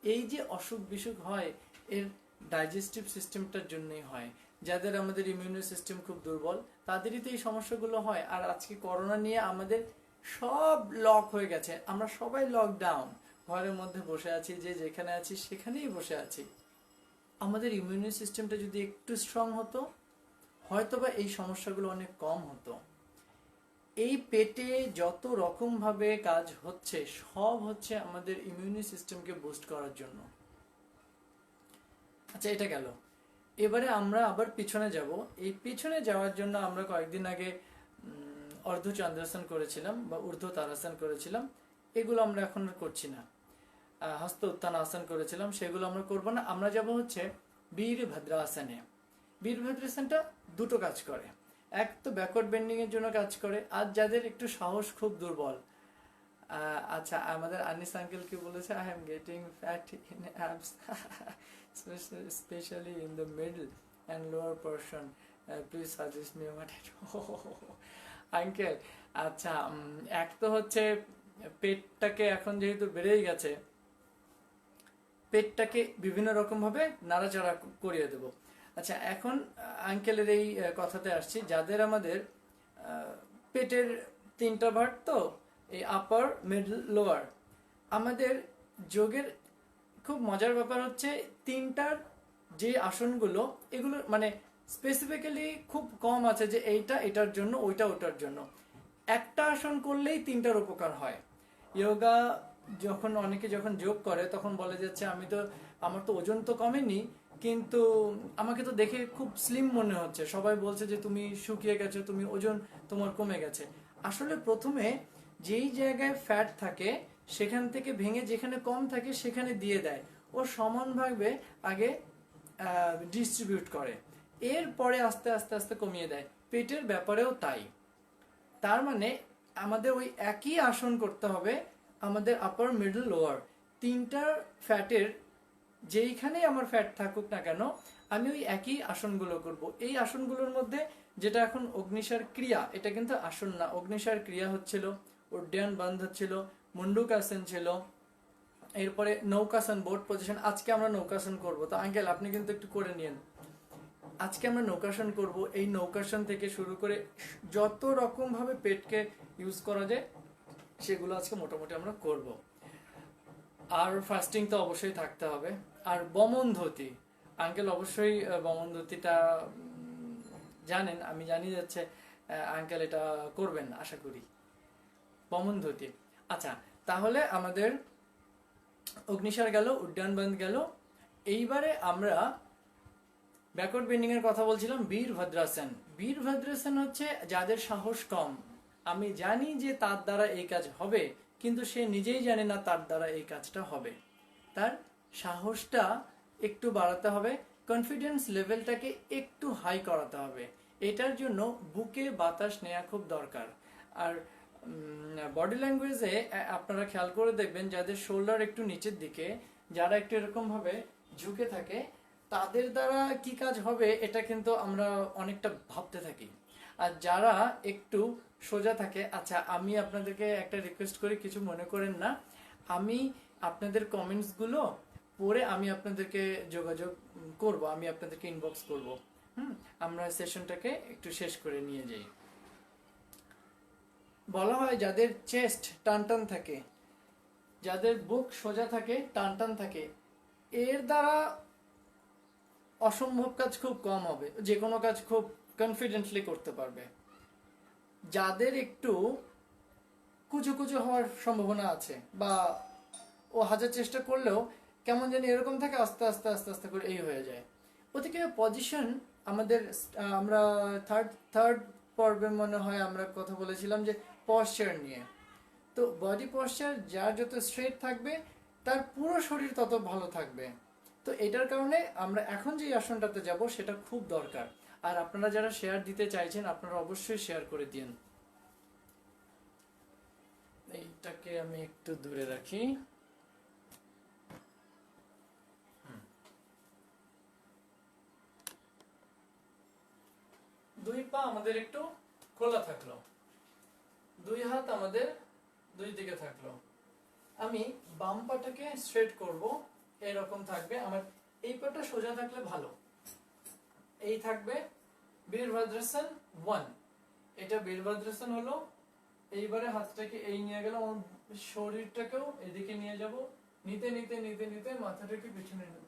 এই যে অসুখ বিসুখ হয় এর ডাইজেস্টিভ সিস্টেমটার জন্যই হয়। যাদের আমাদের ইমিউনি সিস্টেম খুব দুর্বল তাদেরই তো এই সমস্যাগুলো হয়। আর আজকে করোনা নিয়ে আমাদের সব লক হয়ে গেছে, আমরা সবাই লকডাউন, ঘরের মধ্যে বসে আছি, যে যেখানে আছি সেখানেই বসে আছি। আমাদের ইমিউনি সিস্টেমটা যদি একটু স্ট্রং হতো হয়তোবা এই সমস্যাগুলো অনেক কম হতো। এই পেটে যত রকম ভাবে কাজ হচ্ছে সব হচ্ছে আমাদের ইমিউনি সিস্টেমকে বুস্ট করার জন্য। আচ্ছা, এটা গেল। এবারে আমরা আবার পিছনে যাব। এই পিছনে যাওয়ার জন্য আমরা কয়েকদিন আগে অর্ধ চন্দ্রাসন করেছিলাম বা ঊর্ধ্ব তারাসন করেছিলাম, এগুলো আমরা এখন আর করছি না। হস্ত উত্থান আসন করেছিলাম, সেগুলো আমরা করব না। আমরা যাব হচ্ছে বীরভদ্রাসনে। বীরভদ্রাসনটা দুটো কাজ করে, এক তো ব্যাকওয়ার্ড বেন্ডিং এর জন্য কাজ করে, আর যাদের একটু সাহস খুব দুর্বল, আচ্ছা আমাদের আনিস আঙ্কেল কি বলেছে, I am getting fat in ABS specially in the middle and lower portion, please suggest me what to do. Uncle আচ্ছা, এক তো হচ্ছে পেটটাকে এখন যেহেতু বেড়েই গেছে, পেটটাকে বিভিন্ন রকম ভাবে নাড়াচাড়া করিয়ে দেব। আচ্ছা, এখন আঙ্কেলের এই কথাতে আসছি, যাদের আমাদের পেটের তিনটা ভাগ, তো এই আপার মিডল লোয়ার, আমাদের যোগের খুব মজার ব্যাপার হচ্ছে তিনটার যে আসনগুলো, এগুলো মানে স্পেসিফিক্যালি খুব কম আছে যে এইটা এটার জন্য, ওইটা ওটার জন্য। একটা আসন করলেই তিনটার উপকার হয়। যোগা যখন অনেকে যখন যোগ করে তখন বলে যাচ্ছে আমার তো ওজন তো কমেনি, কিন্তু আমাকে তো দেখে খুব স্লিম মনে হচ্ছে, সবাই বলছে যে তুমি শুকিয়ে গেছো, তুমি ওজন তোমার কমে গেছে। আসলে প্রথমে যেই জায়গায় ফ্যাট থাকে সেখান থেকে ভেঙে যেখানে কম থাকে সেখানে দিয়ে দেয়, ও সমানভাবে আগে ডিস্ট্রিবিউট করে, এরপরে আস্তে আস্তে আস্তে কমিয়ে দেয়। পেটের ব্যাপারেও তাই। তার মানে আমাদের ওই একই আসন করতে হবে, আমাদের আপার মিডল লোয়ার তিনটার ফ্যাটের যেইখানেই আমার ফ্যাট থাকুক না কেন, আমি ওই একই আসনগুলো করব। এই আসনগুলোর মধ্যে যেটা এখন অগ্নিসার ক্রিয়া, এটা কিন্তু আসন না, অগ্নিসার ক্রিয়া হচ্ছিল, উড্ডয়ন বন্ধ হচ্ছিল, মুন্ডুকাসন ছিল, এরপরে নৌকাসন বোট পজিশন। আজকে আমরা নৌকাসন করব, তো আঙ্কেল আপনি কিন্তু একটু করে নিন। আজকে আমরা নৌকাসন করব। এই নৌকাসন থেকে শুরু করে যত রকম ভাবে পেটকে ইউজ করা যায় সেগুলো আজকে মোটামুটি আমরা করব। আর ফাস্টিং তো অবশ্যই থাকতে হবে। আর বমন ধুতি, আঙ্কেল অবশ্যই বমন ধুতিটা জানেন, আমি জানি যাচ্ছে আঙ্কেল এটা করবেন আশা করি, বমন ধুতি। আচ্ছা, তাহলে আমাদের অগ্নিসার গেল, উড্ডয়ন বন্ধ গেল। এইবারে আমরা ব্যাকওয়ার্ড বেন্ডিং এর কথা বলছিলাম, বীরভদ্রাসন। বীরভদ্রাসন হচ্ছে যাদের সাহস কম, আমি জানি যে তার দ্বারা এই কাজ হবে, কিন্তু সে নিজেই জানে না তার দ্বারা এই কাজটা হবে। তার সাহসটা একটু বাড়াতে হবে, কনফিডেন্স লেভেলটাকে একটু হাই করাতে হবে। এটার জন্য বুকে বাতাস নেওয়া খুব দরকার। আর বডি ল্যাঙ্গুয়েজে আপনারা খেয়াল করে দেখবেন, যাদের শোল্ডার একটু নিচের দিকে, যারা একটু এরকম ভাবে ঝুঁকে থাকে, তাদের দ্বারা কি কাজ হবে এটা কিন্তু আমরা অনেকটা ভাবতে থাকি। আর যারা একটু সোজা থাকে, আচ্ছা আমি আপনাদেরকে একটা রিকোয়েস্ট করি, কিছু মনে করেন না, আমি আপনাদের কমেন্টসগুলো পড়ে আমি আপনাদেরকে যোগাযোগ করব, আমি আপনাদেরকে ইনবক্স করব। আমরা সেশনটাকে একটু শেষ করে নিয়ে যাই। বলা হয় যাদের চেস্ট টানটান থাকে, যাদের বুক সোজা থাকে, টানটান থাকে, এর দ্বারা অসম্ভব কাজ খুব কম হবে, যে কোনো কাজ খুব কনফিডেন্টলি করতে পারবে। যাদের একটু কুচু কুচু হওয়ার সম্ভাবনা আছে, বা ও হাজার চেষ্টা করলেও কেমন জানি এরকম থাকে, আস্তে আস্তে আস্তে আস্তে করে এই হয়ে যায়। ওদিকে পজিশন আমাদের, আমরা থার্ড পর্বে মনে হয় আমরা কথা বলেছিলাম যে পশ্চার নিয়ে। তো বডি পশ্চার যার যত স্ট্রেট থাকবে তার পুরো শরীর তত ভালো থাকবে। তো এটার কারণে আমরা এখন যে আসনটাতে যাব সেটা খুব দরকার। আর আপনারা যারা শেয়ার দিতে চাইছেন আপনারা অবশ্যই শেয়ার করে দিন। এইটাকে আমি একটু দূরে রাখি। দুই পা আমাদের একটু খোলা থাকলো, দুই হাত আমাদের দুই দিকে থাকলো। আমি বাম পাটাকে স্ট্রেট করব, এরকম থাকবে। আমার এই পাটা সোজা থাকলে ভালো। এই থাকবে বীরভদ্রাসন 1। এটা বীরভদ্রাসন হলো। এইবারে হাতটাকে এই নিয়ে গেলাম, আমার শরীরটাকেও এদিকে নিয়ে যাব, নিতে নিতে নিতে নিতে মাথাটাকে পিছনে নেব,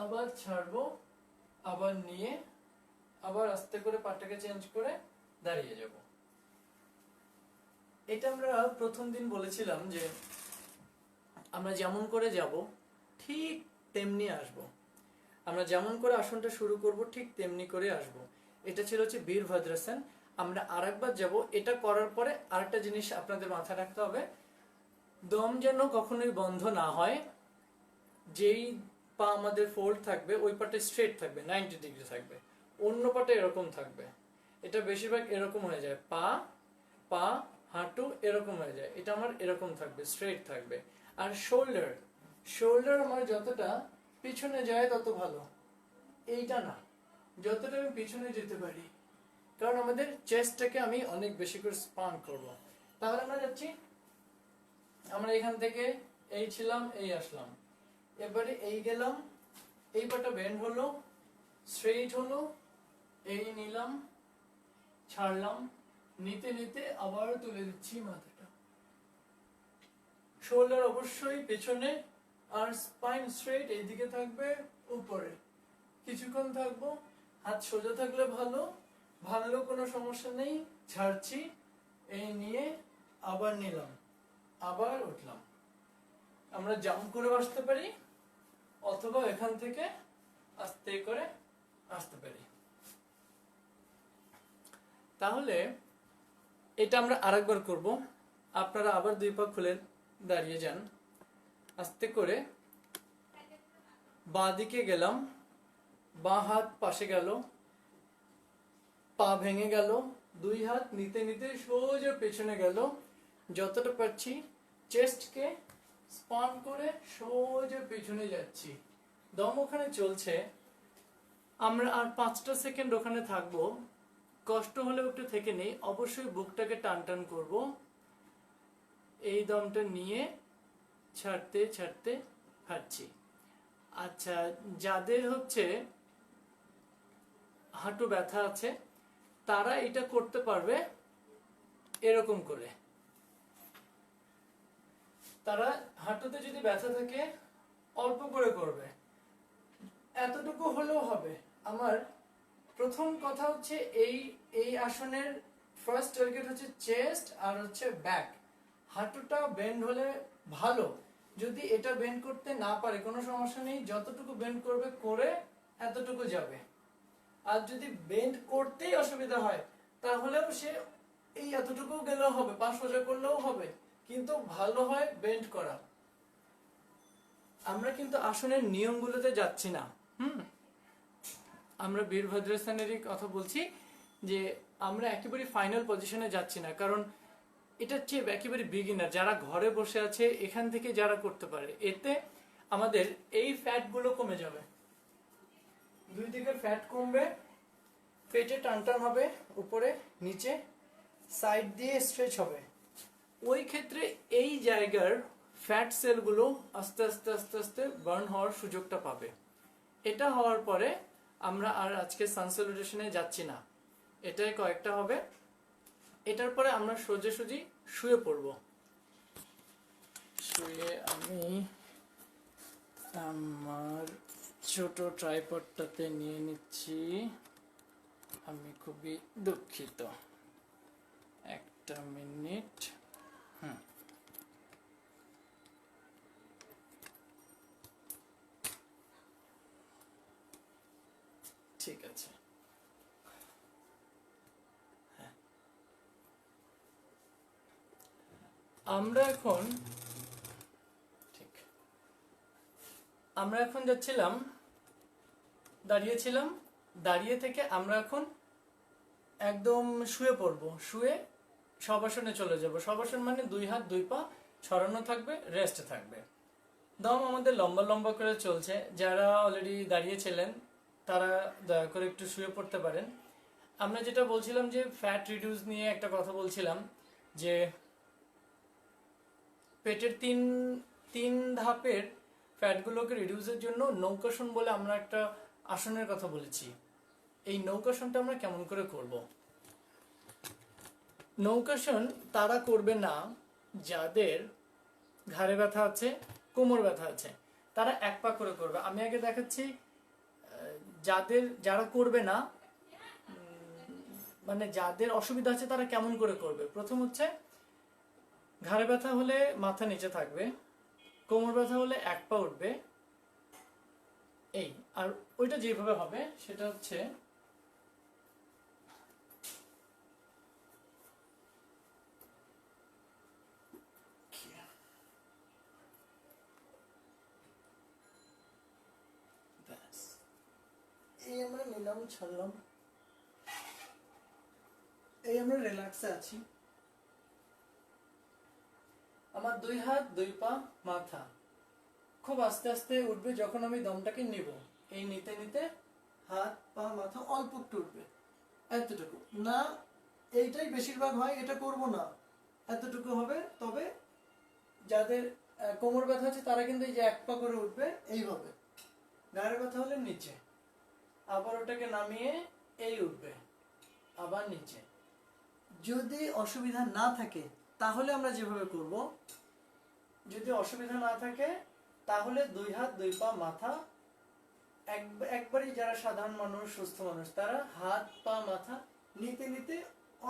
আবার ছাড়বো, আবার নিয়ে আবার আস্তে করে পাটাকে চেঞ্জ করে দাঁড়িয়ে যাব। এটা আমরা প্রথম দিন বলেছিলাম যে আমরা যেমন করে যাব ঠিক তেমনি আসব, আমরা যেমন করে আসনটা শুরু করব ঠিক তেমনি করে আসব। এটা ছিল হচ্ছে বীরভদ্রাসন। আমরা আরেকবার যাব। এটা করার পরে আরেকটা জিনিস আপনাদের মাথায় রাখতে হবে, দম যেন কখনোই বন্ধ না হয়। যেই পা আমাদের ফোল্ড থাকবে ওই পাটা স্ট্রেট থাকবে, 90 ডিগ্রি থাকবে, অন্য পাটা এরকম থাকবে। এটা বেশিরভাগ এরকম হয়ে যায়, পা পা হাঁটু এরকম হয়ে যায়। এটা আমার এরকম থাকবে, স্ট্রেট থাকবে। আর শোল্ডার, শোল্ডার আমার যতটা পিছনে যায় তত ভালো, এইটা না, যতটা আমি পিছনে যেতে পারি, কারণ আমাদের চেস্টটাকে আমি অনেক বেশি করে স্পান করব। তাহলে আমরা যাচ্ছি, আমরা এখান থেকে এই ছিলাম, এই আসলাম, এবারে এই গেলাম, এই পাটা বেন্ড হলো, স্ট্রেট হলো, এই নিলাম, ছাড়লাম, নিতে নিতে আবার তুলে দিচ্ছি মাথাটা। শোল্ডার অবশ্যই পেছনে, আর স্পাইন স্ট্রেট এইদিকে থাকবে, উপরে কিছুক্ষণ থাকবো। হাত সোজা থাকলে ভালো, ভাঙলেও কোনো সমস্যা নেই। ছাড়ছি, এই নিয়ে আবার নিলাম, আবার উঠলাম। আমরা জাম্প করে আসতে পারি, অথবা এখান থেকে আস্তে করে আসতে পারি। তাহলে এটা আমরা আরেকবার করব। আপনারা আবার দুই পা খুলে দাঁড়িয়ে যান, আস্তে করে বাঁ দিকে গেলাম, বাঁ হাত পাশে গেল, পা ভেঙে গেল, দুই হাত নিতে নিতে সোজা পেছনে গেল, যতটা পারছি চেস্টকে স্পান করে সোজা পেছনে যাচ্ছি। দম ওখানে চলছে, আমরা আর 5টা সেকেন্ড ওখানে থাকবো। কষ্ট হলেও একটু থেকে নেই, অবশ্যই বুকটাকে টান টান করব। এই দমটা নিয়ে ছাড়তে ছাড়তে হাঁটছি। আচ্ছা, যাদের হচ্ছে হাঁটু ব্যথা আছে তারা এটা করতে পারবে এরকম করে। তারা হাঁটুতে যদি ব্যথা থাকে অল্প করে করবে, এতটুকু হলেও হবে। আমার প্রথম কথা হচ্ছে এই এই আসনের ফার্স্ট টার্গেট হচ্ছে চেস্ট আর হচ্ছে ব্যাক। হাঁটুটা বেন্ড হলে ভালো, যদি এটা বেন্ড করতে না পারে কোনো সমস্যা নেই, যতটুকু বেন্ড করবে করে এতটুকু যাবে। আর যদি বেন্ড করতেই অসুবিধা হয় তাহলেও সে এই এতটুকু গেলেও হবে, পা সোজা করলেও হবে, কিন্তু ভালো হয় বেন্ড করা। আমরা কিন্তু আসনের নিয়মগুলোতে যাচ্ছি না, আমরা বীরভদ্রাসনেরই কথা বলছি, যে আমরা একেবারে ফাইনাল পজিশনে যাচ্ছি না, কারণ এটা হচ্ছে একেবারে বিগিনার, যারা ঘরে বসে আছে এখান থেকে যারা করতে পারে, এতে আমাদের এই ফ্যাট গুলো কমে যাবে, দুই দিকের ফ্যাট কমবে, পেটে টান টান হবে, উপরে নিচে সাইড দিয়ে স্ট্রেচ হবে। ওই ক্ষেত্রে এই জায়গার ফ্যাট সেলগুলো আস্তে আস্তে আস্তে আস্তে বার্ন হওয়ার সুযোগটা পাবে। এটা হওয়ার পরে আমরা আর আজকে সানসেলুটেশনে যাচ্ছি না, এটাই কয়েকটা হবে। এটার পরে আমরা সোজাসুজি শুয়ে পড়ব। শুয়ে আমি আমার ছোট ট্রাইপডটাতে নিয়ে নিচ্ছি। আমি খুবই দুঃখিত, একটা মিনিট। ঠিক আছে, আমরা এখন যাচ্ছিলাম, দাঁড়িয়েছিলাম, দাঁড়িয়ে থেকে আমরা এখন একদম শুয়ে পড়বো। শুয়ে শবাসনে চলে যাব। শবাসন মানে দুই হাত দুই পা ছড়ানো থাকবে, রেস্ট থাকবে। দম আমাদের লম্বা লম্বা করে চলছে। যারা অলরেডি দাঁড়িয়েছিলেন তারা দয়া করে একটু শুয়ে পড়তে পারেন। আমরা যেটা বলছিলাম যে ফ্যাট রিডিউস নিয়ে একটা কথা বলছিলাম, যে পেটের তিন তিন ধাপের ফ্যাটগুলোকে রিডিউসের জন্য নৌকাসন বলে আমরা একটা আসনের কথা বলেছি। এই নৌকাসনটা আমরা কেমন করে করব? নৌকাসন তারা করবে না যাদের ঘাড়ে ব্যথা আছে, কোমর ব্যথা আছে, তারা এক পা করে করবে। আমি আগে দেখাচ্ছি যারা করবে না, মানে যাদের অসুবিধা আছে তারা কেমন করে করবে। প্রথম হচ্ছে, ঘাড়ে ব্যথা হলে মাথা নিচে থাকবে, কোমর ব্যথা হলে এক পা উঠবে, এই। আর ওইটা যেভাবে হবে সেটা হচ্ছে এই আমরা নিলাম, ছাড়লাম, এই আমরা রিল্যাক্সে আছি। আমার দুই হাত, দুই পা, মাথা খুব আস্তে আস্তে উঠবে। যখন আমি দমটাকে নিব, এই নিতে নিতে হাত পা মাথা অল্প একটু উঠবে, এতটুকু না। এইটাই বেশিরভাগ হয়, এটা করব না, এতটুকু হবে। তবে যাদের কোমর ব্যথা আছে তারা কিন্তু এই যে এক পা করে উঠবে এইভাবে। ঘাড়ে ব্যথা হলে নিচে, আবার ওটাকে নামিয়ে এই উঠবে, আবার নিচে। যদি অসুবিধা না থাকে তাহলে আমরা যেভাবে করব, যদি অসুবিধা না থাকে তাহলে দুই হাত, দুই পা, মাথা একবারই, যারা সাধারণ মানুষ, সুস্থ মানুষ, তারা হাত পা মাথা নিতে নিতে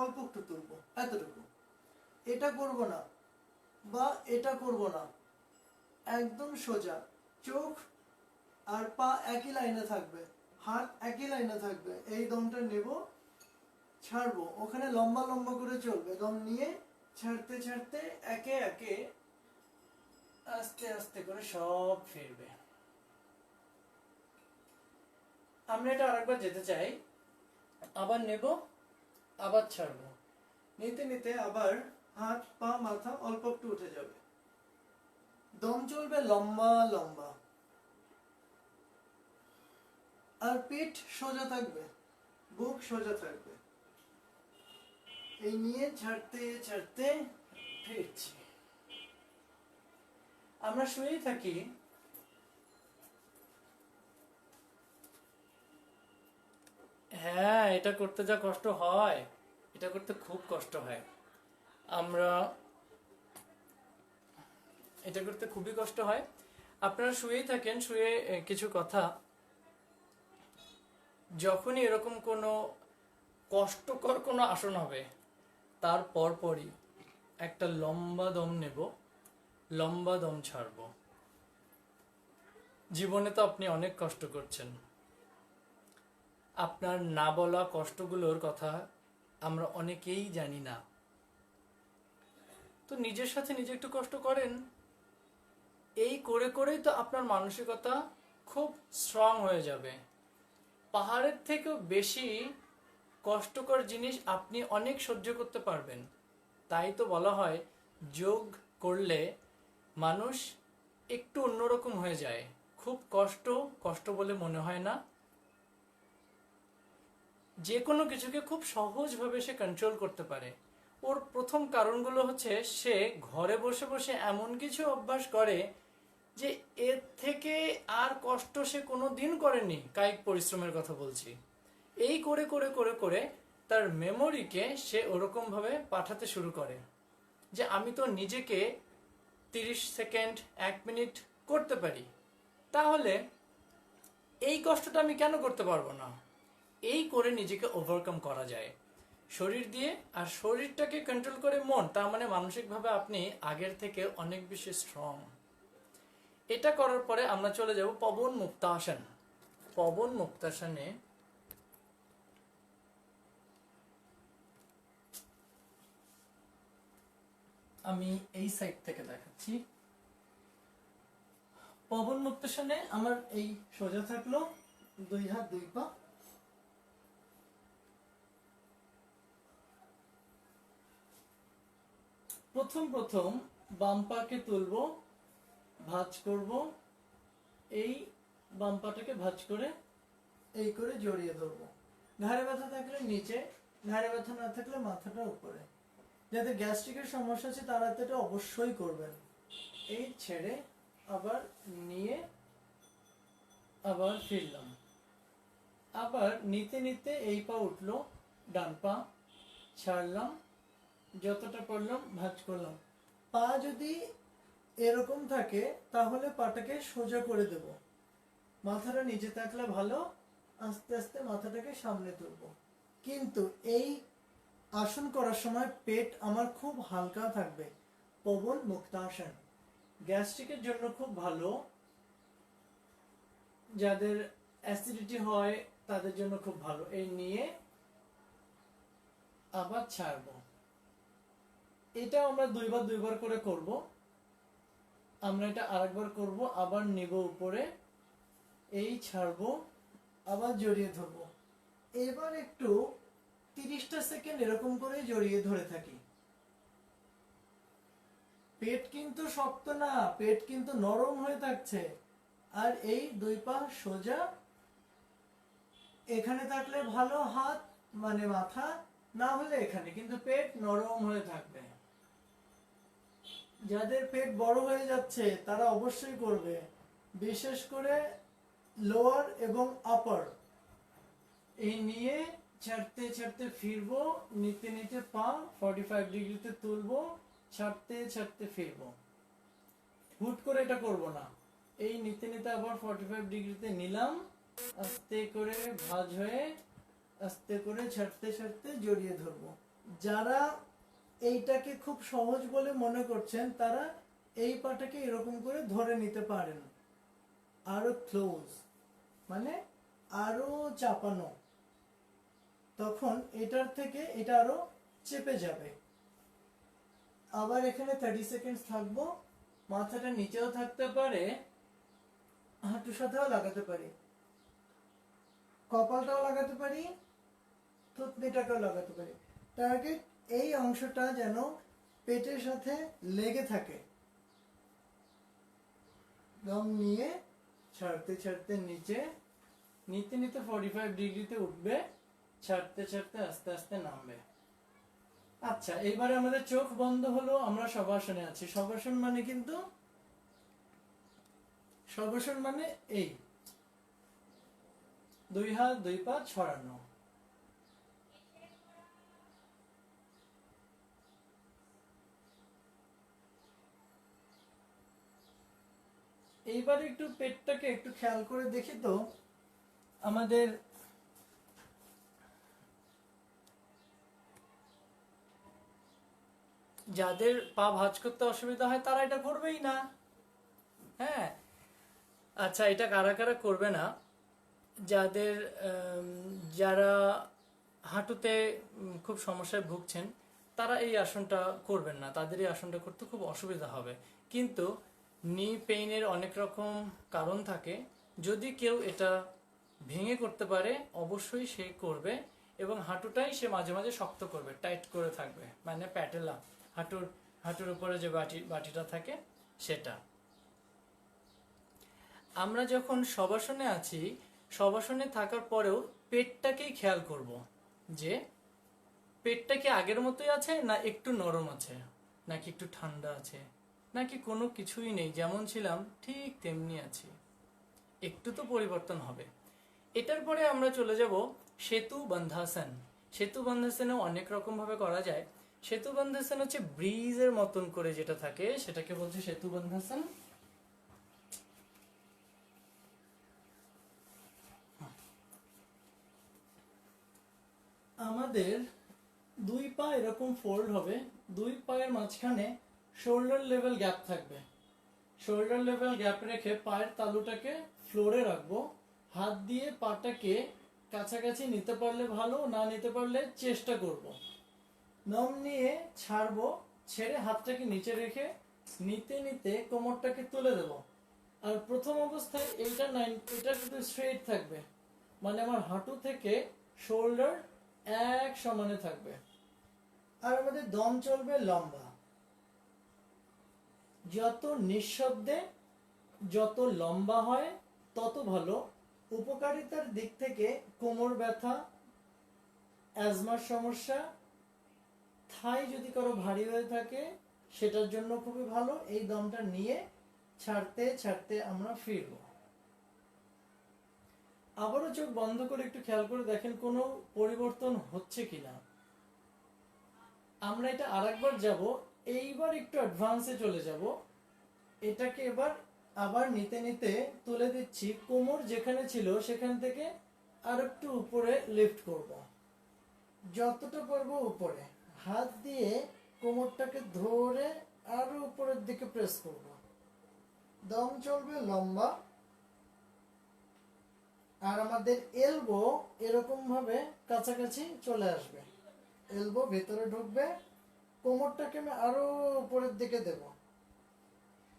অল্প একটু তুলবো, এতটুকু। এটা করব না বা এটা করব না, একদম সোজা। চোখ আর পা একই লাইনে থাকবে, হাত একই লাইনে থাকবে। এই দমটা নেব, ছাড়বো, ওখানে লম্বা লম্বা করে চলবে। দম নিয়ে ছাড়তে ছাড়তে একে একে আস্তে আস্তে করে সব ফিরবে। আমরা এটা আরেকবার যেতে চাই। আবার নেব, আবার ছাড়বো, নিতে নিতে আবার হাত পা মাথা অল্প একটু উঠে যাবে। দম চলবে লম্বা লম্বা, আর পিঠ সোজা থাকবে, বুক সোজা থাকবে। এই নিয়ে ছাড়তে ছাড়তে ফিরছি। আমরা শুয়েই থাকি। হ্যাঁ, এটা করতে যা কষ্ট হয়, এটা করতে খুব কষ্ট হয়। আমরা এটা করতে খুবই কষ্ট হয়। আপনারা শুয়েই থাকেন। শুয়ে কিছু কথা, যখনই এরকম কোনো কষ্টকর কোনো আসন হবে তার পরপরই একটা লম্বা দম নেব, লম্বা দম ছাড়ব। জীবনে তো আপনি অনেক কষ্ট করছেন, আপনার না বলা কষ্টগুলোর কথা আমরা অনেকেই জানি না। তো নিজের সাথে নিজে একটু কষ্ট করেন। এই করে করেই তো আপনার মানসিকতা খুব স্ট্রং হয়ে যাবে। পাহাড়ের থেকেও বেশি কষ্টকর জিনিস আপনি অনেক সহ্য করতে পারবেন। তাই তো বলা হয়, যোগ করলে মানুষ একটু অন্যরকম হয়ে যায়। খুব কষ্ট কষ্ট বলে মনে হয় না। যে কোনো কিছুকে খুব সহজভাবে সে কন্ট্রোল করতে পারে। ওর প্রথম কারণগুলো হচ্ছে, সে ঘরে বসে বসে এমন কিছু অভ্যাস করে যে এর থেকে আর কষ্ট সে কোনো দিন করেনি। কায়িক পরিশ্রমের কথা বলছি। এই করে করে করে করে তার মেমোরিকে সে ওরকম ভাবে পাঠাতে শুরু করে যে আমি তো নিজেকে 30 সেকেন্ড 1 মিনিট করতে পারি, তাহলে এই কষ্টটা আমি কেন করতে পারবো না। এই করে নিজেকে ওভারকাম করা যায় শরীর দিয়ে। আর শরীরটাকে কন্ট্রোল করে মন, তার মানে মানসিকভাবে আপনি আগের থেকে অনেক বেশি স্ট্রং। এটা করার পরে আমরা চলে যাব পবন মুক্তাসন। পবন মুক্তাসনে আমি এই সাইড থেকে দেখাচ্ছি। পবন মুক্তাসনে আমার এই সোজা থাকলো, দুই হাত দুই পা। প্রথম প্রথম বাম পাকে তুলবো, ভাঁজ করব, এই বাম পাটাকে ভাঁজ করে এই করে জড়িয়ে ধরবো। ঘাড়ে ব্যথা থাকলে নিচে, ঘাড়ে ব্যথা না থাকলে মাথাটা উপরে। যাদের গ্যাস্ট্রিকের সমস্যা আছে তারা এটা অবশ্যই করবেন। এই ছেড়ে আবার নিয়ে আবার ফিরলাম, আবার নিতে নিতে এই পা উঠলো, ডান পা ছাড়লাম, যতটা পারলাম ভাঁজ করলাম। পা যদি এরকম থাকে তাহলে পাটাকে সোজা করে দেব, মাথাটা নিচে থাকলে ভালো, আস্তে আস্তে মাথাটাকে সামনে তুলবো। কিন্তু এই আসন করার সময় পেট আমার খুব হালকা থাকবে, পবন মুক্তাসন, গ্যাস্ট্রিকের জন্য খুব ভালো, যাদের অ্যাসিডিটি হয় তাদের জন্য খুব ভালো। এই নিয়ে আবার ছাড়বো, এটা আমরা দুইবার করে করব। আমরা এটা আরেকবার করব, আবার নিব উপরে, এই ছাড়বো, আবার জড়িয়ে ধরবো। এবার একটু 30টা সেকেন্ড এরকম করে জড়িয়ে ধরে থাকি। পেট কিন্তু শক্ত না, পেট কিন্তু নরম হয়ে থাকছে। আর এই দুই পা সোজা, এখানে থাকলে ভালো, হাত মানে মাথা না হলে এখানে, কিন্তু পেট নরম হয়ে থাকবে। যাদের পেট বড় হয়ে যাচ্ছে তারা অবশ্যই করবে, বিশেষ করে লোয়ার এবং আপার। এই নিয়ে ছাড়তে ছাড়তে ফিরবো, নিতে নিতে পা 45 ডিগ্রিতে তুলবো, ছাড়তে ছাড়তে ফিরবো। হুট করে এটা করব না, এই নিতে নিতে আবার 45 ডিগ্রিতে নিলাম, আস্তে করে ভাঁজ হয়ে আস্তে করে ছাড়তে ছাড়তে জড়িয়ে ধরবো। যারা এইটাকে খুব সহজ বলে মনে করছেন তারা এই পাটাকে এরকম করে ধরে নিতে পারেন, আরো ক্লোজ মানে আরো চাপানো, তখন এটার থেকে এটা আরো চেপে যাবে। আবার এখানে 30 সেকেন্ড থাকবো, মাথাটা নিচেও থাকতে পারে, হাঁটুর সাথেও লাগাতে পারি, কপালটাও লাগাতে পারি, থুতনিটাকেও লাগাতে পারি। টার্গেট এই অংশটা যেন পেটের সাথে লেগে থাকে। দম নিয়ে ছাড়তে ছাড়তে নিচে, নিতে নিতে 45 ডিগ্রিতে উঠবে, ছাড়তে ছাড়তে আস্তে আস্তে নামবে। আচ্ছা, এইবারে আমাদের চোখ বন্ধ হলো, আমরা শবাসনে আছি। শবাসন মানে কিন্তু, শবাসন মানে এই দুই হাত দুই পা ছড়ানো। এইবার একটু পেটটাকে একটু খেয়াল করে দেখি তো, আমাদের যাদের পা ভাঁজ করতে অসুবিধা হয় তারা এটা করবেই না। হ্যাঁ, আচ্ছা, এটা কারা কারা করবে না? যাদের যারা হাঁটুতে খুব সমস্যায় ভুগছেন তারা এই আসনটা করবেন না, তাদের এই আসনটা করতে খুব অসুবিধা হবে। কিন্তু নি পেইনের অনেক রকম কারণ থাকে, যদি কেউ এটা ভেঙে করতে পারে অবশ্যই সে করবে, এবং হাঁটুটাই সে মাঝে মাঝে শক্ত করবে, টাইট করে থাকবে, মানে প্যাটেলা, হাঁটুর উপরে যে বাটিটা থাকে সেটা। আমরা যখন শবাসনে আছি, শবাসনে থাকার পরেও পেটটাকেই খেয়াল করব যে পেটটা কি আগের মতোই আছে, না একটু নরম আছে, নাকি একটু ঠান্ডা আছে, নাকি কোনো কিছুই নেই, যেমন ছিলাম ঠিক তেমনি আছি, একটু তো পরিবর্তন হবে। এটার পরে আমরা চলে যাব সেতু বন্ধাসন। সেতু বন্ধাসনে অনেক রকম ভাবে করা যায়। সেতু বন্ধাসন হচ্ছে ব্রিজের মতন করে যেটা থাকে সেটাকে বলছে সেতু বন্ধাসন। আমাদের দুই পা এরকম ফোল্ড হবে, দুই পায়ের মাঝখানে শোল্ডার লেভেল গ্যাপ থাকবে। শোল্ডার লেভেল গ্যাপ রেখে পায়ের তালুটাকে ফ্লোরে রাখবো, হাত দিয়ে পাটাকে কাছাকাছি নিতে পারলে ভালো, না নিতে পারলে চেষ্টা করব। দম নিয়ে ছাড়বো, ছেড়ে হাতটাকে নিচে রেখে নিতে নিতে কোমরটাকে তুলে দেব। আর প্রথম অবস্থায় এটা কিন্তু স্ট্রেট থাকবে, মানে আমার হাঁটু থেকে শোল্ডার এক সমানে থাকবে। আর আমাদের দম চলবে লম্বা, যত নিঃশব্দে যত লম্বা হয় তত ভালো। উপকারিতার দিক থেকে কোমর ব্যথা, অ্যাজমার সমস্যা, থাই যদি কারো ভারী হয়ে থাকে সেটার জন্য খুবই ভালো। এই দমটা নিয়ে ছাড়তে ছাড়তে আমরা ফিরবো। আবারও চোখ বন্ধ করে একটু খেয়াল করে দেখেন কোনো পরিবর্তন হচ্ছে কিনা। আমরা এটা আরেকবার যাব, এইবার একটু অ্যাডভান্সে চলে যাব। এটাকে এবার আবার নিতে নিতে তুলে দিচ্ছি, কোমর যেখানে ছিল সেখান থেকে আর একটু উপরে লিফট করব। যতটা পারবো উপরে হাত দিয়ে কোমরটাকে ধরে আরো উপরের দিকে প্রেস করব। দম চলবে লম্বা, আর আমাদের এলবো এরকম ভাবে কাছাকাছি চলে আসবে, এলবো ভেতরে ঢুকবে, কোমরটাকে আমি আরো উপরের দিকে দেব,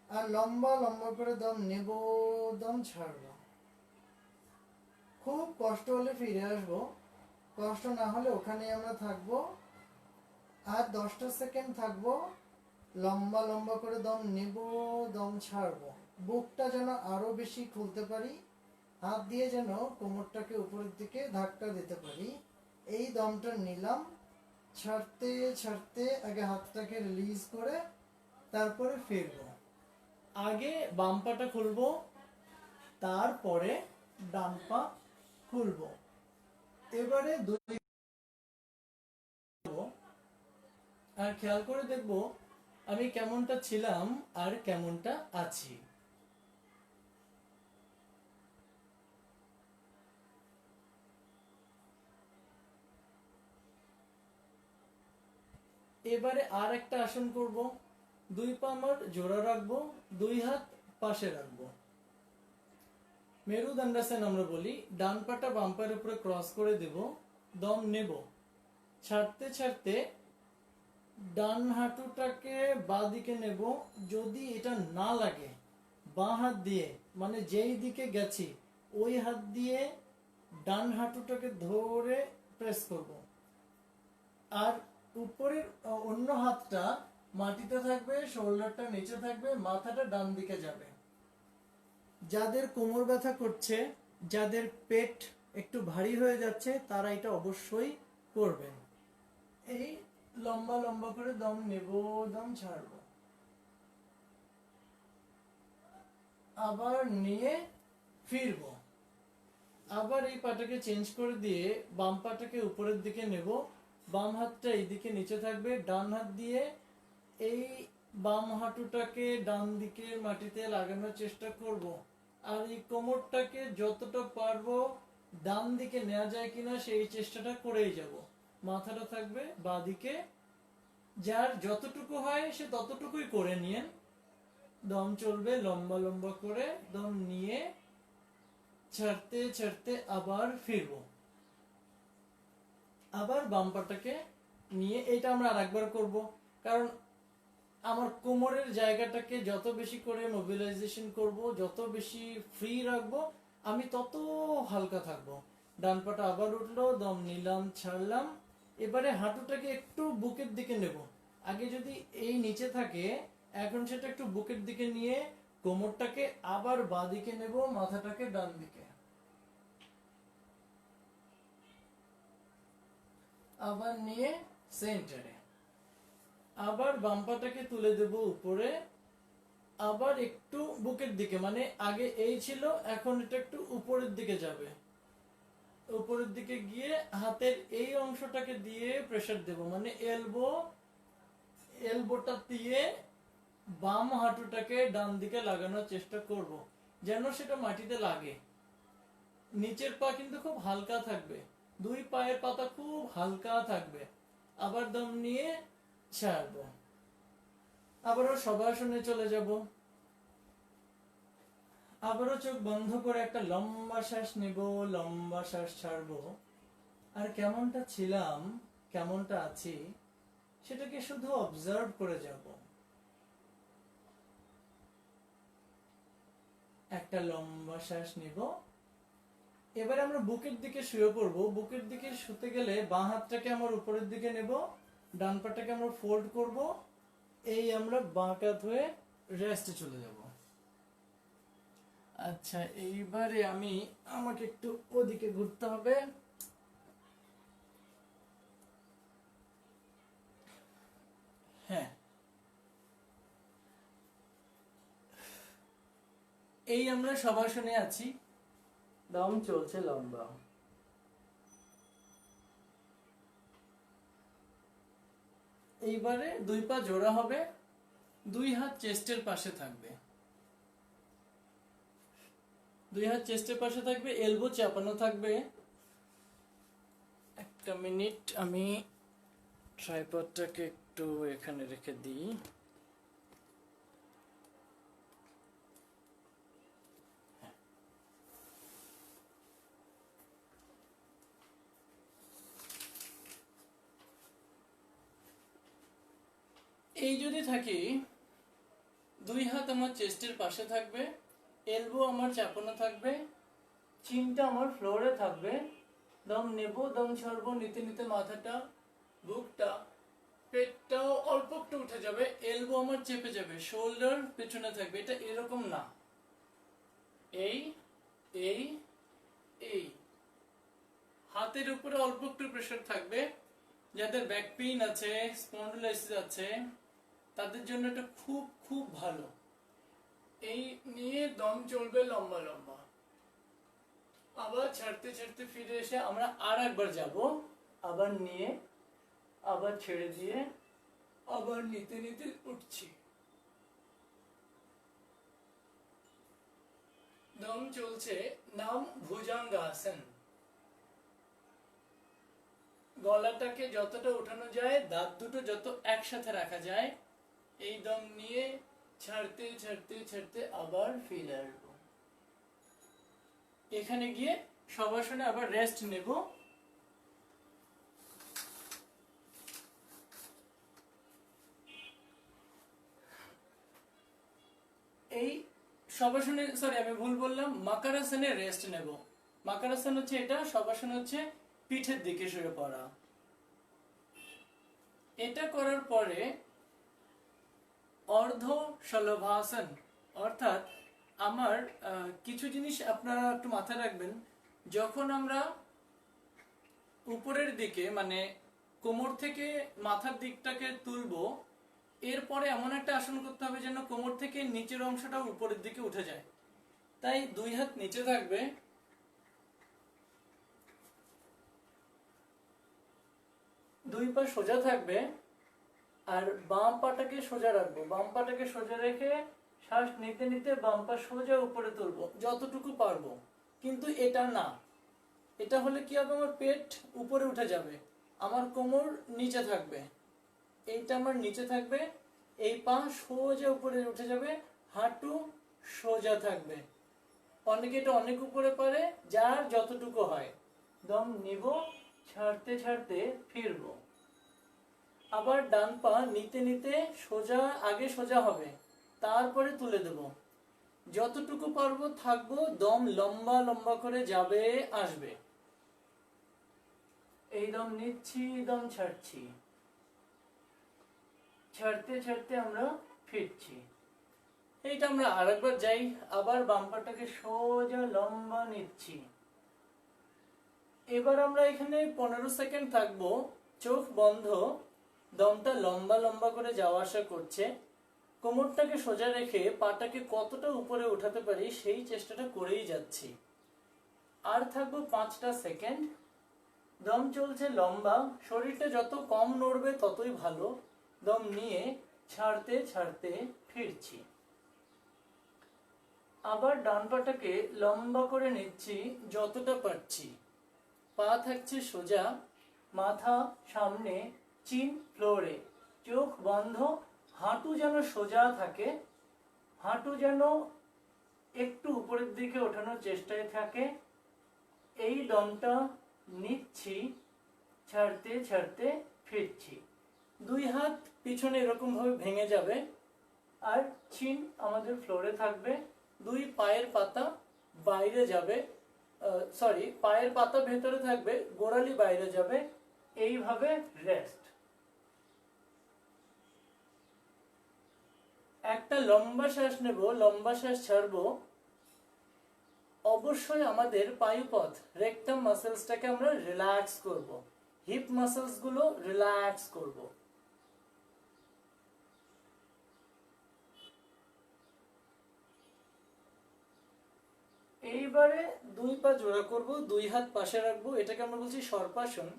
আর লম্বা লম্বা করে দম নেব, দম ছাড়বো। খুব কষ্ট হলে ফিরে আসবো, কষ্ট না হলে ওখানে আমরা থাকবো। আর 10টা সেকেন্ড থাকবো, লম্বা লম্বা করে দম নেব, দম ছাড়বো। বুকটা যেন আরো বেশি খুলতে পারি, হাত দিয়ে যেন কোমরটাকে উপরের দিকে ধাক্কা দিতে পারি। এই দমটা নিলাম, ছাড়তে ছাড়তে আগে হাতটাকে রিলিজ করে তারপরে ফিরবো। আগে বাম পাটা খুলবো, তারপরে ডান পা খুলবো। এবারে দুই, আর খেয়াল করে দেখবো আমি কেমনটা ছিলাম আর কেমনটা আছি। এবারে আর একটা আসন করব। দুই পা আমার জোড়া রাখবো, দুই হাত পাশে রাখবো, মেরুদণ্ডাসন আমরা বলি। ডান পাটা বাম পায়ের উপরে ক্রস করে দেব, দম নেব, ছাড়তে ছাড়তে ডান হাঁটুটাকে বাঁ দিকে নেব। যদি এটা না লাগে বাঁ হাত দিয়ে, মানে যেই দিকে গেছি ওই হাত দিয়ে ডান হাঁটুটাকে ধরে প্রেস করব, আর উপরের অন্য হাতটা মাটিতে থাকবে, শোল্ডারটা নিচে থাকবে, মাথাটা ডান দিকে যাবে। যাদের কোমর ব্যথা করছে, যাদের পেট একটু ভারী হয়ে যাচ্ছে, তারা এটা অবশ্যই করবেন। এই লম্বা লম্বা করে দম নেব, দম ছাড়ব, আবার নিয়ে ফিরব। আবার এই পাটাকে চেঞ্জ করে দিয়ে বাম পাটাকে উপরের দিকে নেব, বাম হাতটা এইদিকে নিচে থাকবে, ডান হাত দিয়ে এই বাম হাঁটুটাকে ডান দিকে মাটিতে লাগানোর চেষ্টা করব। আর এই কোমরটাকে যতটা পারবো ডান দিকে নেওয়া যায় কিনা সেই চেষ্টাটা করেই যাব। মাথাটা থাকবে বাঁ দিকে, যার যতটুকু হয় সে ততটুকুই করে নিয়েন। দম চলবে লম্বা লম্বা করে, দম নিয়ে ছাড়তে ছাড়তে আবার ফিরবো। আবার বাম পাটাকে নিয়ে এটা আমরা আরেকবার করব, কারণ আমার কোমরের জায়গাটাকে যত বেশি করে মোবিলাইজেশন করব, যত বেশি ফ্রি রাখবো, আমি তত হালকা থাকবো। ডান পাটা আবার উঠলো, দম নিলাম, ছাড়লাম। এবারে হাঁটুটাকে একটু বুকের দিকে নেব। আগে যদি এই নিচে থাকে, এখন সেটা একটু বুকের দিকে নিয়ে কোমরটাকে আবার বাঁ দিকে নেব, মাথাটাকে ডান দিকে, আবার নিয়ে সেন্টারে, আবার বাম পাটাকে তুলে দেব উপরে, আবার একটু বুকের দিকে, মানে আগে এই ছিল এখন এটা একটু উপরের দিকে যাবে। উপরের দিকে গিয়ে হাতের এই অংশটাকে দিয়ে প্রেসার দেব, মানে এলবোটা দিয়ে বাম হাঁটুটাকে ডান দিকে লাগানোর চেষ্টা করব, যেন সেটা মাটিতে লাগে। নিচের পা কিন্তু খুব হালকা থাকবে, দুই পায়ের পাতা খুব হালকা থাকবে। আবার দম নিয়ে ছাড়বো, আবারও শবাসনে চলে যাব। আবারও চোখ বন্ধ করে একটা লম্বা শ্বাস নেব, লম্বা শ্বাস ছাড়বো। আর কেমনটা ছিলাম, কেমনটা আছি সেটাকে শুধু অবজার্ভ করে যাব। একটা লম্বা শ্বাস নিব। এবারে আমরা বুকের দিকে শুয়ে পড়বো। বুকের দিকে শুতে গেলে বাঁ হাতটাকে আমার উপরের দিকে নেব, ডান পাটাকে আমরা ফোল্ড করব, এই আমরা বাঁ কাত হয়ে রেস্টে চলে যাব। আচ্ছা, এইবারে আমাকে একটু ওদিকে ঘুরতে হবে। হ্যাঁ, এই আমরা শবাসনে আছি, দম চলছে লম্বা। এইবারে দুই পা জোড়া হবে, দুই হাত চেস্টের পাশে থাকবে, দুই হাত চেস্টের পাশে থাকবে, এলবো চাপানো থাকবে। একটা মিনিট, আমি ট্রাইপডটাকে একটু এখানে রেখে দিই। এই যদি থাকি, দুই হাত আমার চেস্টের পাশে থাকবে, এলবো আমার চাপানো থাকবে, চিনটা আমার ফ্লোরে থাকবে, দম নেব, দম ছাড়বো, নিতে নিতে মাথাটা, বুকটা, পেটটাও অল্প একটু উঠে যাবে, এলবো আমার চেপে যাবে, শোল্ডার পেছনে থাকবে। এটা এরকম না, এই এই এই হাতের উপরে অল্প একটু প্রেসার থাকবে। যাদের ব্যাক পেইন আছে, স্পন্ডিলাইসিস আছে, তাদের জন্য এটা খুব খুব ভালো। এই নিয়ে দম চলবে লম্বা লম্বা, আবার ছাড়তে ছাড়তে ফিরে এসে আমরা আর একবার যাব, আবার নিয়ে আবার ছেড়ে দিয়ে আবার নিতে নিতে উঠছি। দম চলছে, নাম ভুজঙ্গাসন। গলাটাকে যতটা উঠানো যায়, দাঁত দুটো যত একসাথে রাখা যায়, এই দম নিয়ে ছাড়তে ছাড়তে ছাড়তে আবার ফিরে আসবো। এখানে গিয়ে শবাসনে আবার রেস্ট নেব। এই শবাসনে, সরি আমি ভুল বললাম, মাকারাসনে রেস্ট নেব। মাকারাসন হচ্ছে এটা, শবাসন হচ্ছে পিঠের দিকে শুয়ে পড়া। এটা করার পরে অর্ধ শলভাসন, অর্থাৎ আমার কিছু জিনিস আপনারা একটু মাথায় রাখবেন। যখন আমরা উপরের দিকে মানে কোমর থেকে মাথার দিকটাকে তুলবো, এরপরে এমন একটা আসন করতে হবে যেন কোমর থেকে নিচের অংশটা উপরের দিকে উঠে যায়। তাই দুই হাত নিচে থাকবে, দুই পা সোজা থাকবে, আর বাম পাটাকে সোজা রাখবো। বাম পাটাকে সোজা রেখে শ্বাস নিতে নিতে বাম পা সোজা উপরে তুলবো যতটুকু পারবো। কিন্তু এটা না, এটা হলে কি হবে, আমার পেট উপরে উঠে যাবে, আমার কোমর নিচে থাকবে, এইটা আমার নিচে থাকবে, এই পা সোজা উপরে উঠে যাবে, হাঁটু সোজা থাকবে। অনেকে এটা অনেক উপরে পারে, যার যতটুকু হয়। দম নিব, ছাড়তে ছাড়তে ফিরবো, আবার ডান পা নিতে নিতে সোজা, আগে সোজা হবে, তারপরে তুলে দেব। যতটুকু পারবো থাকবো, দম লম্বা লম্বা করে যাবে আসবে। এই দম নিচ্ছি, দম ছাড়ছি, ছাড়তে ছাড়তে আমরা ফিরছি। এইটা আমরা আরেকবার যাই, আবার বাম পাটাকে সোজা লম্বা নিচ্ছি। এবার আমরা এখানে 15 সেকেন্ড থাকবো, চোখ বন্ধ, দমটা লম্বা লম্বা করে যাওয়া আসা করছে। কোমরটাকে সোজা রেখে পাটাকে কতটা উপরে উঠাতে পারি সেই চেষ্টাটা করেই যাচ্ছি। আর থাকবো 5টা সেকেন্ড। দম চলছে লম্বা, শরীরটা যত কম নড়বে ততই ভালো। দম নিয়ে ছাড়তে ছাড়তে ফিরছি। আবার ডান পাটাকে লম্বা করে নিচ্ছি যতটা পারছি, পা থাকছে সোজা, মাথা সামনে, চিন ফ্লোরে, চোখ বন্ধ, হাঁটু যেন সোজা থাকে, হাঁটু যেন একটু উপরের দিকে ওঠানোর চেষ্টায় থাকে। এই দমটা নিচ্ছি, ছাড়তে ছাড়তে ফিরছি। দুই হাত পিছনে এরকম ভাবে ভেঙে যাবে, আর চিন আমাদের ফ্লোরে থাকবে, দুই পায়ের পাতা বাইরে যাবে, সরি পায়ের পাতা ভেতরে থাকবে, গোড়ালি বাইরে যাবে। এইভাবে রেস্ট। একটা লম্বা শ্বাস নেব, লম্বা শ্বাস ছাড়বো, অবশ্যই আমাদের পায়ুপথ রেকটাম মাসেলসটাকে আমরা রিল্যাক্স করব, হিপ মাসেলস গুলো রিল্যাক্স করব। এইবারে দুই পা জোড়া করব, দুই হাত পাশে রাখবো, এটাকে আমরা বলছি সর্পাসন।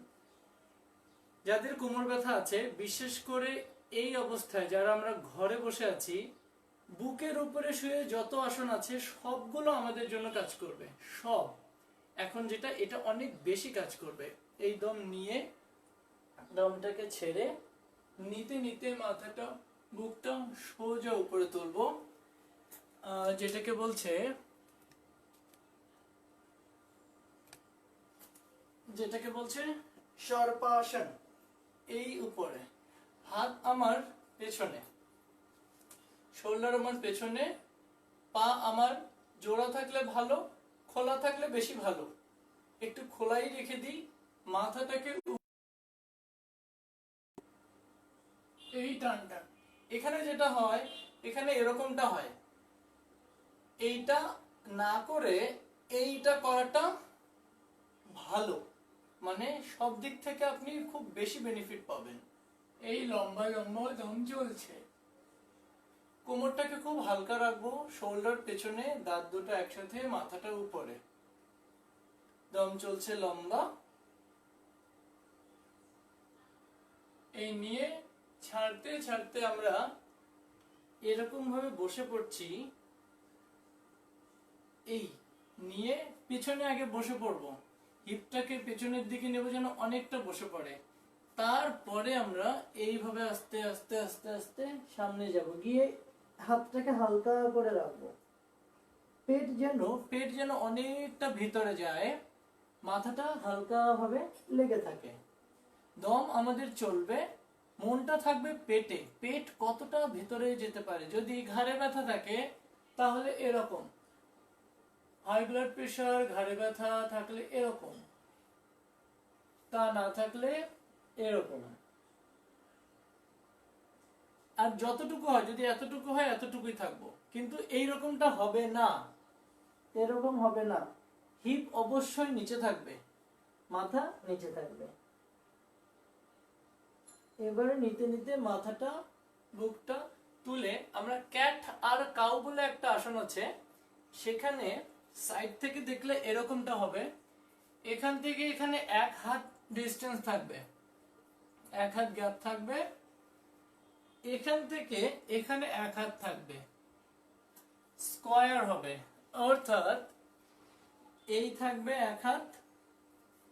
যাদের কোমর ব্যথা আছে, বিশেষ করে এই অবস্থায় যারা আমরা ঘরে বসে আছি, বুকের উপরে শুয়ে যত আসন আছে সবগুলো আমাদের জন্য কাজ করবে, সব। এখন যেটা এটা অনেক বেশি কাজ করবে। এই দম নিয়ে দমটাকে ছেড়ে নিতে নিতে মাথাটা বুকটা সোজা উপরে তুলবো, যেটাকে বলছে সর্পাসন। এই উপরে হাত আমার পেছনে, শোল্ডার আমার পেছনে, পা আমার জোড়া থাকলে ভালো, খোলা থাকলে বেশি ভালো। একটু খোলাই রেখে দিই, মাথাটাকে এই টানটা। এখানে যেটা হয়, এখানে এরকমটা হয়, এইটা না করে এইটা করাটা ভালো, মানে সব দিক থেকে আপনি খুব বেশি বেনিফিট পাবেন। এই লম্বা লম্বা দম চলছে, কোমরটাকে খুব হালকা রাখবো, শোল্ডার পেছনে, দাঁত দুটো একসাথে, মাথাটা উপরে, দম চলছে লম্বা। এই নিয়ে ছাড়তে ছাড়তে আমরা এরকম ভাবে বসে পড়ছি। এই নিয়ে পিছনে আগে বসে পড়বো, হিপটাকে পেছনের দিকে নেব যেন অনেকটা বসে পড়ে। তারপরে আমরা এইভাবে আস্তে আস্তে আস্তে আস্তে সামনে যাব, গিয়ে হাতটাকে হালকা করে রাখবো, পেট যেন অনেকটা ভিতরে যায়, মাথাটা হালকা ভাবে লেগে থাকে। দম আমাদের চলবে, মনটা থাকবে পেটে, পেট কতটা ভিতরে যেতে পারে। যদি ঘাড়ে ব্যথা থাকে তাহলে এরকম, হাই ব্লাড প্রেশার, ঘাড়ে ব্যথা থাকলে এরকম, তা না থাকলে এরকম। আর যতটুকু হয়, যদি এতটুকু হয় এতটুকুই থাকবো, কিন্তু এই রকমটা হবে না, এরকম হবে না। হিপ অবশ্যই নিচে থাকবে, মাথা নিচে থাকবে। এবারে নিতে নিতে মাথাটা বুকটা তুলে আমরা ক্যাট আর কাউ বলে একটা আসন আছে, সেখানে সাইড থেকে দেখলে এরকমটা হবে। এখান থেকে এখানে এক হাত ডিস্টেন্স থাকবে, এক হাত গ্যাপ থাকবে, এখান থেকে এখানে এক হাত থাকবে, স্কয়ার হবে। অর্থাৎ এই থাকবে এক হাত,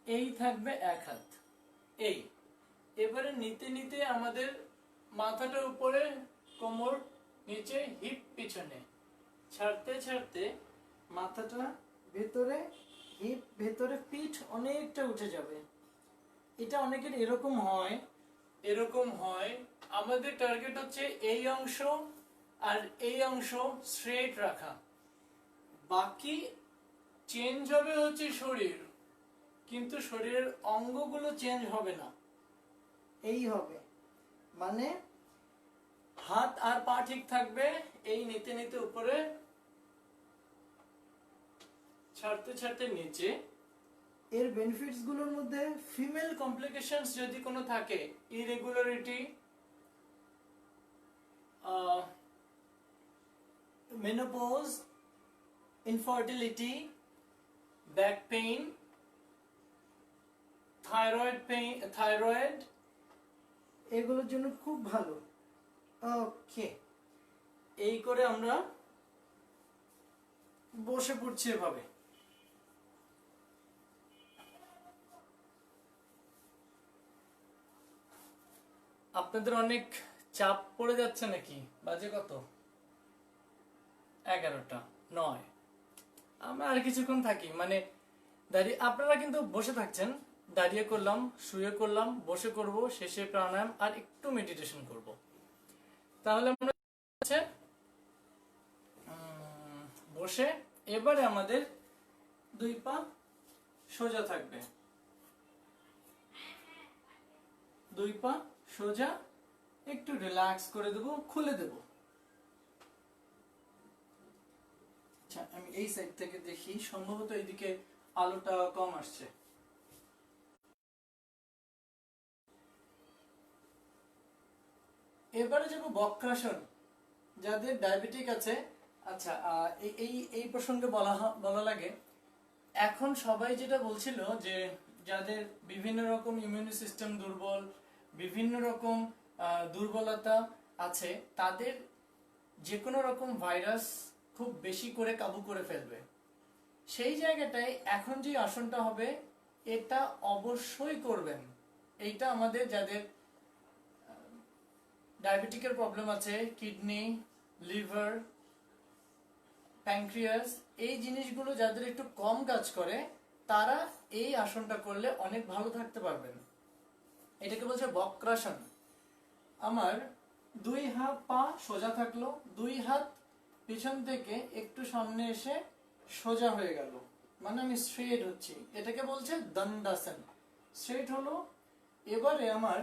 এই থাকবে এক হাত, এই। এবারে নিতে নিতে আমাদের মাথাটা উপরে, কোমর নিচে, হিপ পিছনে, ছাড়তে ছাড়তে মাথাটা ভেতরে, হিপ ভেতরে, পিঠ অনেকটা উঠে যাবে। এটা অনেকের এরকম হয়, এরকম হয়। আমাদের টার্গেট হচ্ছে এই অংশ আর এই অংশ স্ট্রেট রাখা, বাকি চেঞ্জ হবে হচ্ছে শরীর, কিন্তু শরীরের অঙ্গগুলো চেঞ্জ হবে না। এই হবে, মানে হাত আর পা ঠিক থাকবে, এই নিতে নিতে উপরে, ছাড়তে ছাড়তে নিচে। এর বেনিফিটস গুলোর মধ্যে ফিমেল কমপ্লিকেশনস যদি কোনো থাকে, irregularity, menopause, infertility, back pain, thyroid, এগুলোর জন্য খুব ভালো। ওকে, এই করে আমরা বসে পড়ছি এভাবে। আপনাদের অনেক চাপ পড়ে যাচ্ছে নাকি? বাজে কত? 11টা 9। আমরা আর কিছুক্ষণ থাকি, মানে দাঁড়িয়ে, আপনারা কিন্তু বসে থাকছেন, দাঁড়িয়ে করলাম, শুয়ে করলাম, বসে করব, শেষে প্রাণায়াম আর একটু মেডিটেশন করব। তাহলে আমরা বসে, এবারে আমাদের দুই পা সোজা থাকবে, দুই পা সোজা, একটু রিল্যাক্স করে দেব, খুলে দেব, আচ্ছা, আমি এই সাইড থেকে দেখি, সম্ভবত এইদিকে আলোটা কম আসছে। এবারে যাব বক্রাসন, যাদের ডায়াবেটিক আছে। আচ্ছা, এই এই প্রসঙ্গে বলা লাগে, এখন সবাই যেটা বলছিল যে যাদের বিভিন্ন রকম ইমিউন সিস্টেম দুর্বল, বিভিন্ন রকম দুর্বলতা আছে, তাদের যে কোনো রকম ভাইরাস খুব বেশি করে কাবু করে ফেলবে। সেই জায়গাটায় এখন যে আসনটা হবে, এটা অবশ্যই করবেন। এইটা আমাদের যাদের ডায়াবেটিকের প্রবলেম আছে, কিডনি, লিভার, প্যানক্রিয়াস, এই জিনিসগুলো যাদের একটু কম কাজ করে, তারা এই আসনটা করলে অনেক ভালো থাকতে পারবেন। এটাকে বলছে বক্রাসন। আমার দুই হাত পা সোজা থাকলো, দুই হাত পিছন থেকে একটু সামনে এসে সোজা হয়ে গেল, মানে আমি স্ট্রেট হচ্ছি। এটাকে বলছে দণ্ডাসন। স্ট্রেট হলো, এবারে আমার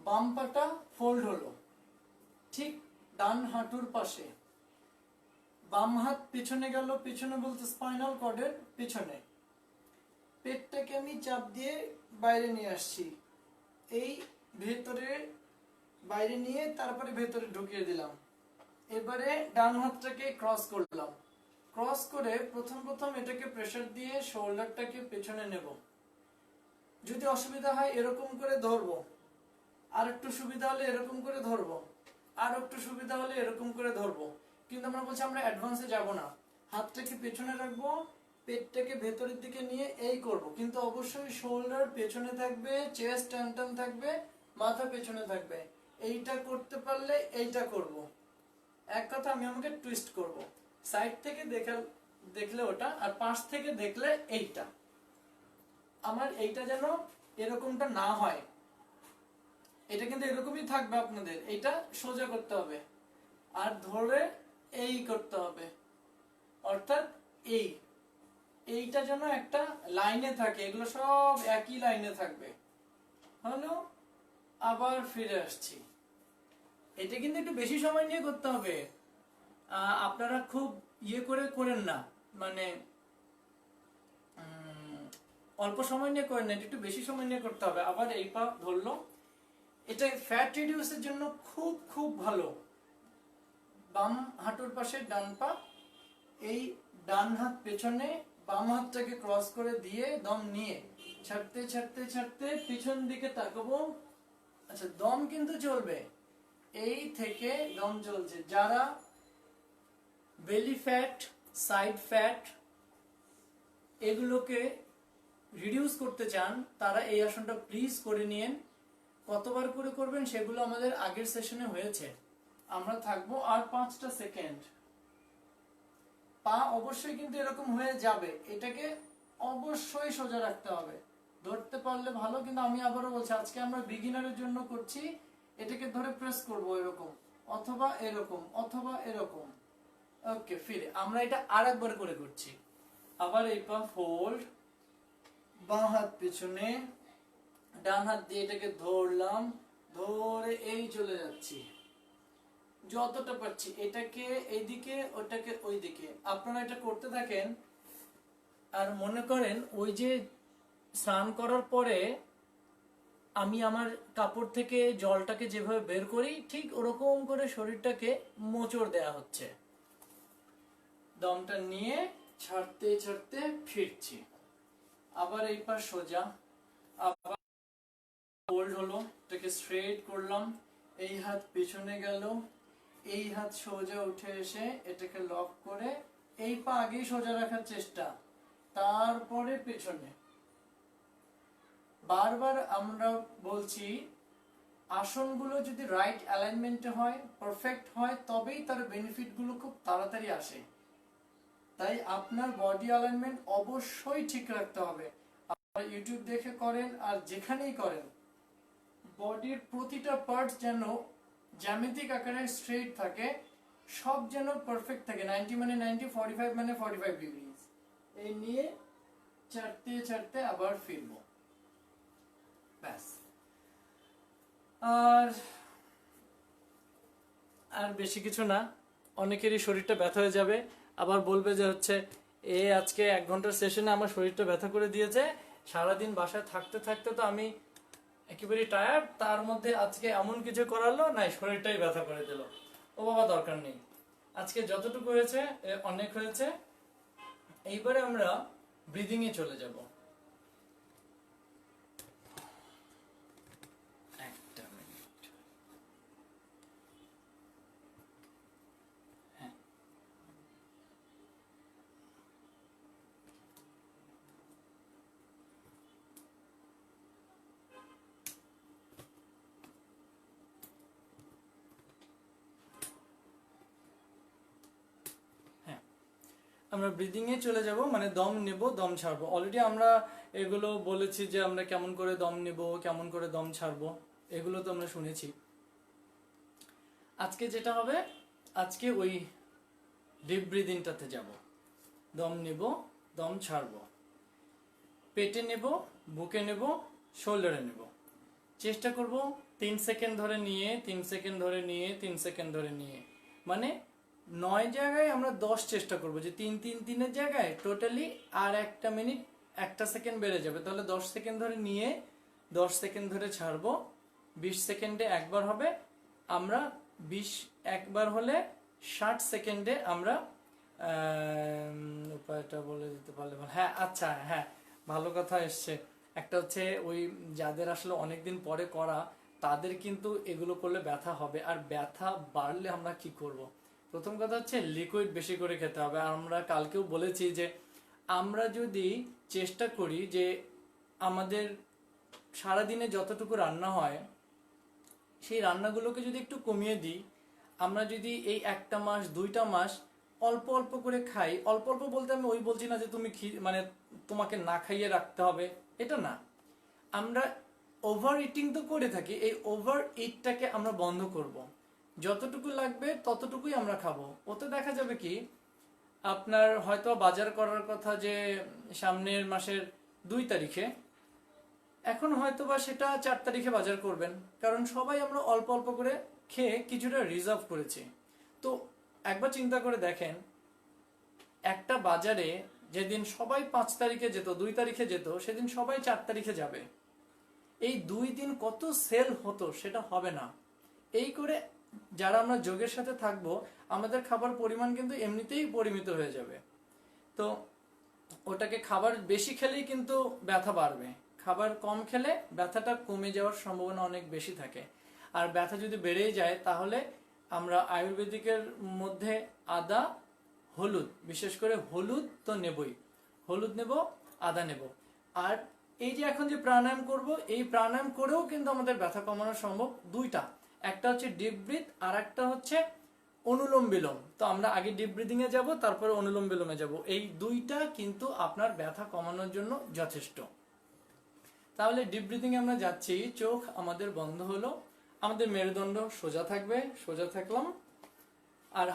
বাম পাটা ফোল্ড হলো ঠিক ডান হাঁটুর পাশে, বাম হাত পিছনে গেল, পিছনে বলতে স্পাইনাল কর্ডের পিছনে। পেটটাকে আমি চাপ দিয়ে বাইরে নিয়ে আসছি, এই ভেতরে বাইরে নিয়ে তারপরে ভেতরে ঢুকিয়ে দিলাম। এবারে ডান হাতটাকে ক্রস করলাম, ক্রস করে প্রথম এটাকে প্রেসার দিয়ে শোল্ডারটাকে পেছনে নেব। যদি অসুবিধা হয় এরকম করে ধরবো, আর একটু সুবিধা হলে এরকম করে ধরবো, আর একটু সুবিধা হলে এরকম করে ধরবো। কিন্তু আমরা বলছি আমরা অ্যাডভান্সে যাব না, হাতটাকে পেছনে রাখবো, পেটটাকে ভেতরের দিকে নিয়ে এই করব, কিন্তু অবশ্যই শোল্ডার পেছনে থাকবে, চেস্ট টান থাকবে, মাথা পেছনে থাকবে। এইটা করতে পারলে এইটা করব। এক কথা, আমি আমাকে টুইস্ট করব, সাইড থেকে দেখলে ওটা, আর পাশ থেকে দেখলে এইটা। আমার এইটা যেন এরকমটা না হয়, এটা কিন্তু এরকমই থাকবে আপনাদের। এইটা সোজা করতে হবে আর ধরে এই করতে হবে, অর্থাৎ এইটা যেন একটা লাইনে থাকে, এগুলো সব একই লাইনে থাকবে। হলো, আবার ফিরে আসছি। এটা কিন্তু একটু বেশি সময় নিয়ে করতে হবে, আপনারা খুব করেন না, মানে অল্প সময় নিয়ে করেন না, একটু বেশি সময় নিয়ে করতে হবে। আবার এই পা ধরলো, এটা ফ্যাট রিডিউসের জন্য খুব খুব ভালো। বাম হাঁটুর পাশে ডান পা, এই ডান হাত পেছনে, বাম হাতটাকে ক্রস করে দিয়ে দম নিয়ে ছাড়তে ছাড়তে ছাড়তে পিছন দিকে তাকাবো। আচ্ছা, দম কিন্তু চলবে, এই থেকে দম চলছে। যারা বেলি ফ্যাট, সাইড ফ্যাট এগুলোকে রিডিউস করতে চান, তারা এই আসনটা প্লিজ করে নিন। কতবার করে করবেন সেগুলো আমাদের আগের সেশনে হয়েছে। আমরা থাকবো আর 5টা সেকেন্ড। পা অবশ্যই কিন্তু এরকম হয়ে যাবে, এটাকে অবশ্যই সোজা রাখতে হবে। ধরতে পারলে ভালো, কিন্তু আমি আবারও বলছি, আজকে আমরা বিগিনারের জন্য করছি। এটাকে ধরে প্রেস করব এরকম, অথবা এরকম, অথবা এরকম। ওকে, ফিরে আমরা এটা আর একবার করে করছি। আবার এই পা ফোল্ড, বাঁ হাত পিছনে, ডান হাত দিয়ে এটাকে ধরলাম, ধরে এই চলে যাচ্ছি যতটা পারছি, এটাকে এইদিকে, ওটাকে ওইদিকে। আপনারা এটা করতে থাকেন। আর মনে করেন ওই যে স্নান করার পরে আমি আমার কাপড় থেকে জলটাকে যেভাবে বের করি, ঠিক ওরকম করে শরীরটাকে মোচড় দেয়া হচ্ছে। দমটা নিয়ে ছাড়তে ছাড়তে ফিরছি। আবার এই পা সোজা, আবার ফোল্ড হলো, এটাকে স্ট্রেট করলাম, এই হাত পিছনে গেল, এই হাত সোজা উঠে এসে এটাকে লক করে এই পা আগেই সোজা রাখার চেষ্টা, তারপরে পেছনে। বারবার আমরা বলছি, আসনগুলো যদি রাইট অ্যালাইনমেন্টে হয়, পারফেক্ট হয়, তবেই তার বেনিফিট গুলো খুব তাড়াতাড়ি আসে। তাই আপনার বডি অ্যালাইনমেন্ট অবশ্যই ঠিক রাখতে হবে। আপনারা ইউটিউব দেখে করেন আর যেখানেই করেন, বডির প্রতিটা পার্ট যেন জ্যামিতিক আকারে স্ট্রেট থাকে, সব যেন পারফেক্ট থাকে। 90 মানে 90, 45 মানে 45 ডিগ্রি। এই নিয়ে ছাড়তে ছাড়তে আবার ফিরবো, ব্যাস। আর বেশি কিছু না, অনেকেরই শরীরটা ব্যথা হয়ে যাবে। আবার বলবে যে হচ্ছে আজকে 1 ঘন্টার সেশনে আমার শরীরটা ব্যথা করে দিয়েছে, সারাদিন বাসায় থাকতে থাকতে তো আমি একেবারে টায়ার্ড, তার মধ্যে আজকে এমন কিছু করালো নাই শরীরটাই ব্যথা করে দিল। ও বাবা, দরকার নেই, আজকে যতটুকু হয়েছে অনেক হয়েছে। এইবারে আমরা ব্রিদিং এ চলে যাব। একটা মিনিট। হ্যাঁ, হ্যাঁ, আমরা ব্রিদিং এ চলে যাব, মানে দম নেব, দম ছাড়বো। অলরেডি আমরা এগুলো বলেছি যে আমরা কেমন করে দম নেব, কেমন করে দম ছাড়বো, এগুলো তো আমরা শুনেছি। আজকে যেটা হবে, আজকে ওই ডিপ ব্রিদিংটাতে যাব। দম নেব, দম ছাড়বো, পেটে নেব, বুকে নেব, শোল্ডারে নেব। চেষ্টা করব 3 সেকেন্ড ধরে নিয়ে, 3 সেকেন্ড ধরে নিয়ে, 3 সেকেন্ড ধরে নিয়ে, মানে 9 জায়গায় আমরা 10 চেষ্টা করব, যে 3 3 3 জায়গায় টোটালি আর 1 মিনিট 1 সেকেন্ড বেড়ে যাবে। তাহলে 10 সেকেন্ড ধরে নিয়ে 10 সেকেন্ড ধরে ছাড়বো। 20 সেকেন্ডে একবার হবে। আমরা 20 একবার হলে 60 সেকেন্ডে আমরা উপায়টা বলে দিতে পারলে ভালো। হ্যাঁ, আচ্ছা, হ্যাঁ, ভালো কথা এসছে। একটা হচ্ছে ওই যাদের আসলে অনেকদিন পরে করা, তাদের কিন্তু এগুলো করলে ব্যথা হবে। আর ব্যথা বাড়লে আমরা কি করব? প্রথম কথা হচ্ছে লিকুইড বেশি করে খেতে হবে। আর আমরা কালকেও বলেছি যে আমরা যদি চেষ্টা করি যে আমাদের সারাদিনে যতটুকু রান্না হয় সেই রান্নাগুলোকে যদি একটু কমিয়ে দিই, আমরা যদি এই 1 মাস 2 মাস অল্প অল্প করে খাই, অল্প অল্প বলতে আমি ওই বলছি না যে তুমি মানে তোমাকে না খাইয়ে রাখতে হবে, এটা না। আমরা ওভার ইটিং তো করে থাকি, এই ওভার ইটটাকে আমরা বন্ধ করব। যতটুকু লাগবে ততটুকুই আমরা খাবো। ওতে দেখা যাবে কি, আপনার হয়তো বাজার করার কথা যে সামনের মাসের 2 তারিখে, এখন হয়তো বা সেটা 4 তারিখে বাজার করবেন, কারণ সবাই আমরা অল্প অল্প করে খেয়ে কিছুটা রিজার্ভ করেছি। তো একবার চিন্তা করে দেখেন, একটা বাজারে যেদিন সবাই 5 তারিখে যেত, 2 তারিখে যেত, সেদিন সবাই 4 তারিখে যাবে। এই 2 দিন কত সেল হতো সেটা হবে না। এই করে যারা আমরা যোগের সাথে থাকবো, আমাদের খাবার পরিমাণ কিন্তু এমনিতেই পরিমিত হয়ে যাবে। তো ওটাকে খাবার বেশি খেলেই কিন্তু ব্যথা বাড়বে, খাবার কম খেলে ব্যথাটা কমে যাওয়ার সম্ভাবনা অনেক বেশি থাকে। আর ব্যথা যদি বেড়েই যায়, তাহলে আমরা আয়ুর্বেদিকের মধ্যে আদা, হলুদ, বিশেষ করে হলুদ তো নেবই, হলুদ নেব, আদা নেব। আর এই যে এখন যে প্রাণায়াম করব, এই প্রাণায়াম করেও কিন্তু আমাদের ব্যথা কমানো সম্ভব। 2টা, একটা হচ্ছে ডিপ ব্রিথ, আর একটা হচ্ছে অনুলোম বিলোম। তো আমরা আগে ডিপ ব্রিদিং এ যাব, তারপরে অনুলোম বিলোমে যাব। এই 2টা কিন্তু আপনার ব্যথা কমানোর জন্য যথেষ্ট। তাহলে ডিপ ব্রিদিং এ আমরা যাচ্ছি, চোখ আমাদের বন্ধ হলো, আমাদের মেরুদণ্ড সোজা থাকবে, সোজা থাকলাম। আর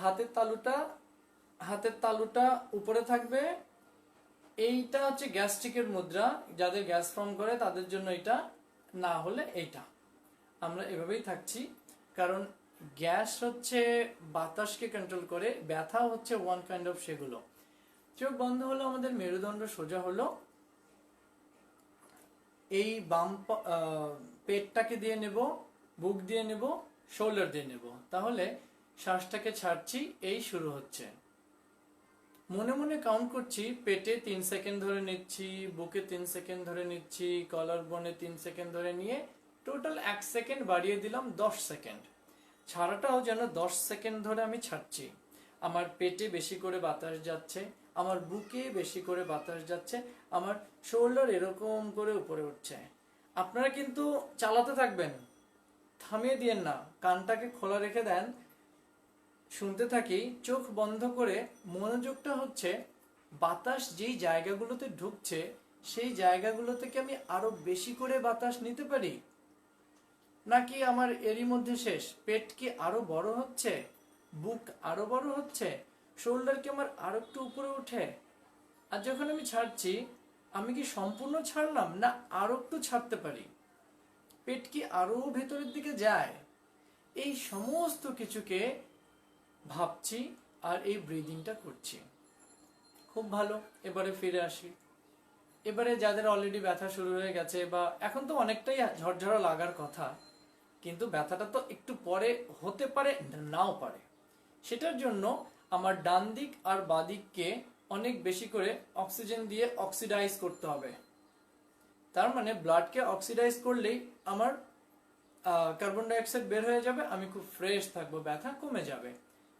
হাতের তালুটা উপরে থাকবে। এইটা হচ্ছে গ্যাস্ট্রিকের মুদ্রা, যাদের গ্যাস ফর্ম করে তাদের জন্য এটা, না হলে এইটা। আমরা এভাবেই থাকছি, কারণ গ্যাস হচ্ছে বাতাসকে কন্ট্রোল করে, ব্যথা হচ্ছে ওয়ান কাইন্ড অফ সেগুলো। চোখ বন্ধ হলো, আমাদের মেরুদণ্ড সোজা হলো। এই বাম পেটটাকে দিয়ে নেব, বুক দিয়ে নেব, শোল্ডার দিয়ে নেব। তাহলে শ্বাসটাকে ছাড়ছি, এই শুরু হচ্ছে। মনে মনে কাউন্ট করছি, পেটে 3 সেকেন্ড ধরে নিচ্ছি, বুকে 3 সেকেন্ড ধরে নিচ্ছি, কলার বোনে 3 সেকেন্ড ধরে নিয়ে টোটাল 1 সেকেন্ড বাড়িয়ে দিলাম, 10 সেকেন্ড। ছাড়াটাও যেন 10 সেকেন্ড ধরে আমি ছাড়ছি। আমার পেটে বেশি করে বাতাস যাচ্ছে, আমার বুকে বেশি করে বাতাস যাচ্ছে, আমার শোল্ডার এরকম করে উপরে উঠছে। আপনারা কিন্তু চালাতে থাকবেন, থামিয়ে দিয়েন না, কানটাকে খোলা রেখে দেন, শুনতে থাকি। চোখ বন্ধ করে মনোযোগটা হচ্ছে বাতাস যেই জায়গাগুলোতে ঢুকছে সেই জায়গাগুলো থেকে আমি আরো বেশি করে বাতাস নিতে পারি, নাকি আমার এরই মধ্যে শেষ? পেট কি আরো বড় হচ্ছে, বুক আরো বড় হচ্ছে, শোল্ডার কি আমার আরো একটু উপরে উঠে? আর যখন আমি ছাড়ছি, আমি কি সম্পূর্ণ ছাড়লাম, না আরো একটু ছাড়তে পারি? পেট কি আরো ভেতরের দিকে যায়? এই সমস্ত কিছুকে ভাবছি, আর এই ব্রিদিংটা করছি। খুব ভালো। এবারে ফিরে আসি। এবারে যাদের অলরেডি ব্যথা শুরু হয়ে গেছে বা এখন তো অনেকটাই ঝরঝরা লাগার কথা, কিন্তু ব্যথাটা তো একটু পরে হতে পারে, নাও পারে, সেটার জন্য আমার ডান দিক আর বাঁ দিককে অনেক বেশি করে অক্সিজেন দিয়ে অক্সিডাইজ করতে হবে। তার মানে ব্লাডকে অক্সিডাইজ করলেই আমার কার্বন ডাইঅক্সাইড বের হয়ে যাবে, আমি খুব ফ্রেশ থাকবো, ব্যথা কমে যাবে।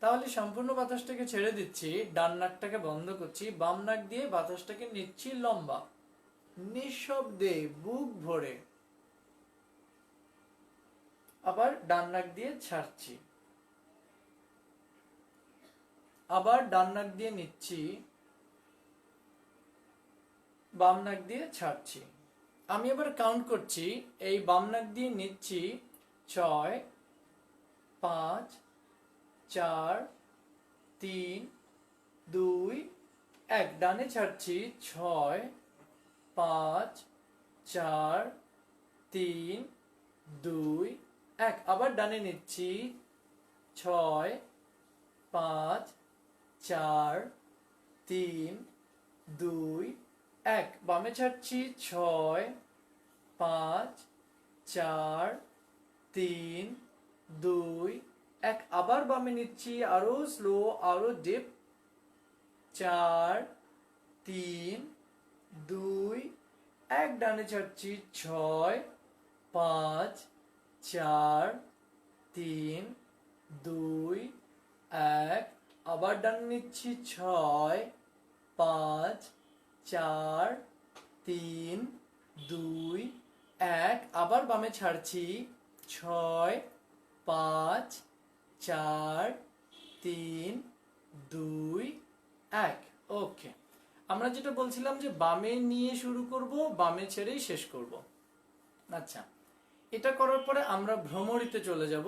তাহলে সম্পূর্ণ বাতাসটাকে ছেড়ে দিচ্ছি, ডান নাকটাকে বন্ধ করছি, বাম নাক দিয়ে বাতাসটাকে নিচ্ছি লম্বা, নিঃশব্দে, বুক ভরে। আবার ডান নাক দিয়ে ছাড়ছি, আবার ডান নাক দিয়ে নিচ্ছি, বাম নাক দিয়ে ছাড়ছি। আমি এবার কাউন্ট করছি। এই বাম নাক দিয়ে নিচ্ছি 6, 5, 4, 3, 2, 1। ডানে ছাড়ছি 6, 5, 4, 3, 2, 1। আবার ডানে নিচ্ছি 6, 5, 4, 3, 2, 1। বামে ছাড়ছি 6, 5, 4, 3, 2, 1। আবার বামে নিচ্ছি, আরো স্লো, আরো ডিপ। 4, 3, 2, 1। ডানে ছাড়ছি 6, 5, 4, 3, 2, 1। আবার ডানে নিচ্ছি 6, 5, 4, 3, 2, 1। আবার বামে ছাড়ছি 6, 5, 4, 3, 2, 1। ওকে, আমরা যেটা বলছিলাম যে বামে নিয়ে শুরু করব, বামে ছেড়েই শেষ করব। আচ্ছা, এটা করার পরে আমরা ভ্রমরিতে চলে যাব।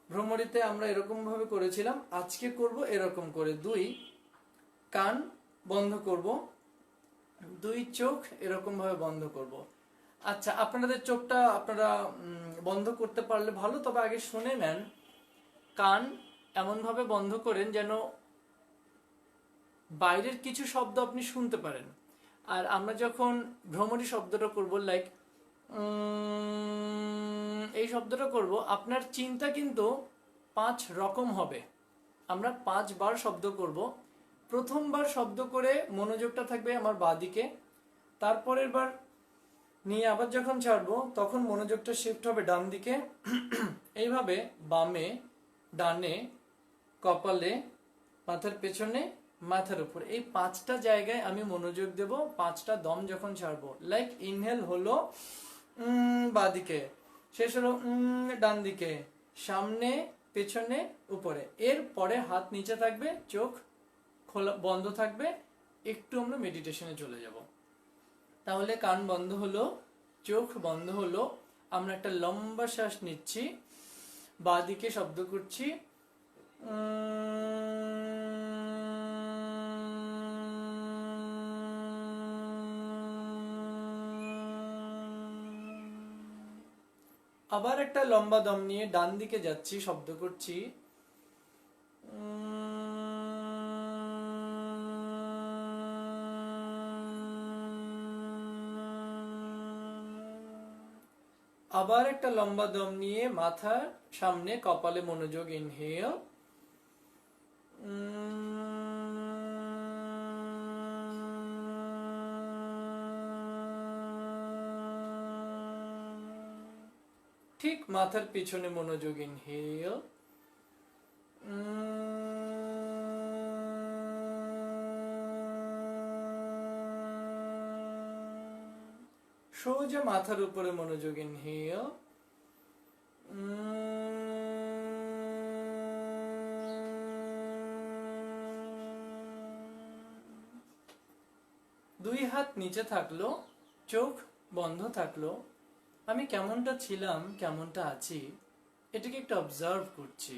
ভ্রমরিতে আমরা এরকম ভাবে করেছিলাম, আজকে করব এরকম করে। 2 কান বন্ধ করব, 2 চোখ এরকম ভাবে বন্ধ করব। আচ্ছা, আপনাদের চোখটা আপনারা বন্ধ করতে পারলে ভালো, তবে আগে শুনে নেন। কান এমন ভাবে বন্ধ করেন যেন বাইরের কিছু শব্দ আপনি শুনতে পারেন। আর আমরা যখন ভ্রমরি শব্দটা করব, লাইক এই শব্দটা করব, আপনার চিন্তা কিন্তু 5 রকম হবে। আমরা 5 বার শব্দ করব। প্রথমবার শব্দ করে মনোযোগটা থাকবে আমার বাঁদিকে, তারপরের বার নিয়ে আবার যখন ছাড়বো তখন মনোযোগটা শিফট হবে ডান দিকে। এইভাবে বামে, ডানে, কপালে, মাথার পেছনে, মাথার উপর, এই 5টা জায়গায় আমি মনোযোগ দেব। 5টা দম যখন ছাড়বো, লাইক ইনহেল হলো বাঁদিকে, শেষ হলো ডান দিকে, সামনে, পেছনে, উপরে। এর পরে হাত নিচে থাকবে, চোখ খোলা বন্ধ থাকবে। একটু আমরা মেডিটেশনে চলে যাব। তাহলে কান বন্ধ হলো, চোখ বন্ধ হলো, আমরা একটা লম্বা শ্বাস নিচ্ছি, বাঁ দিকে শব্দ করছি আবার একটা লম্বা দম নিয়ে ডান দিকে যাচ্ছি, শব্দ করছি আবার একটা লম্বা দম নিয়ে মাথার সামনে, কপালে মনোযোগ, ইনহেল, ঠিক মাথার পিছনে মনোযোগ, ইনহেল, সোজা মাথার উপরে মনোযোগ, ইনহেল, দুই হাত নিচে থাকলো, চোখ বন্ধ থাকলো। আমি কেমনটা ছিলাম, কেমনটা আছি, এটাকে একটু অবজার্ভ করছি।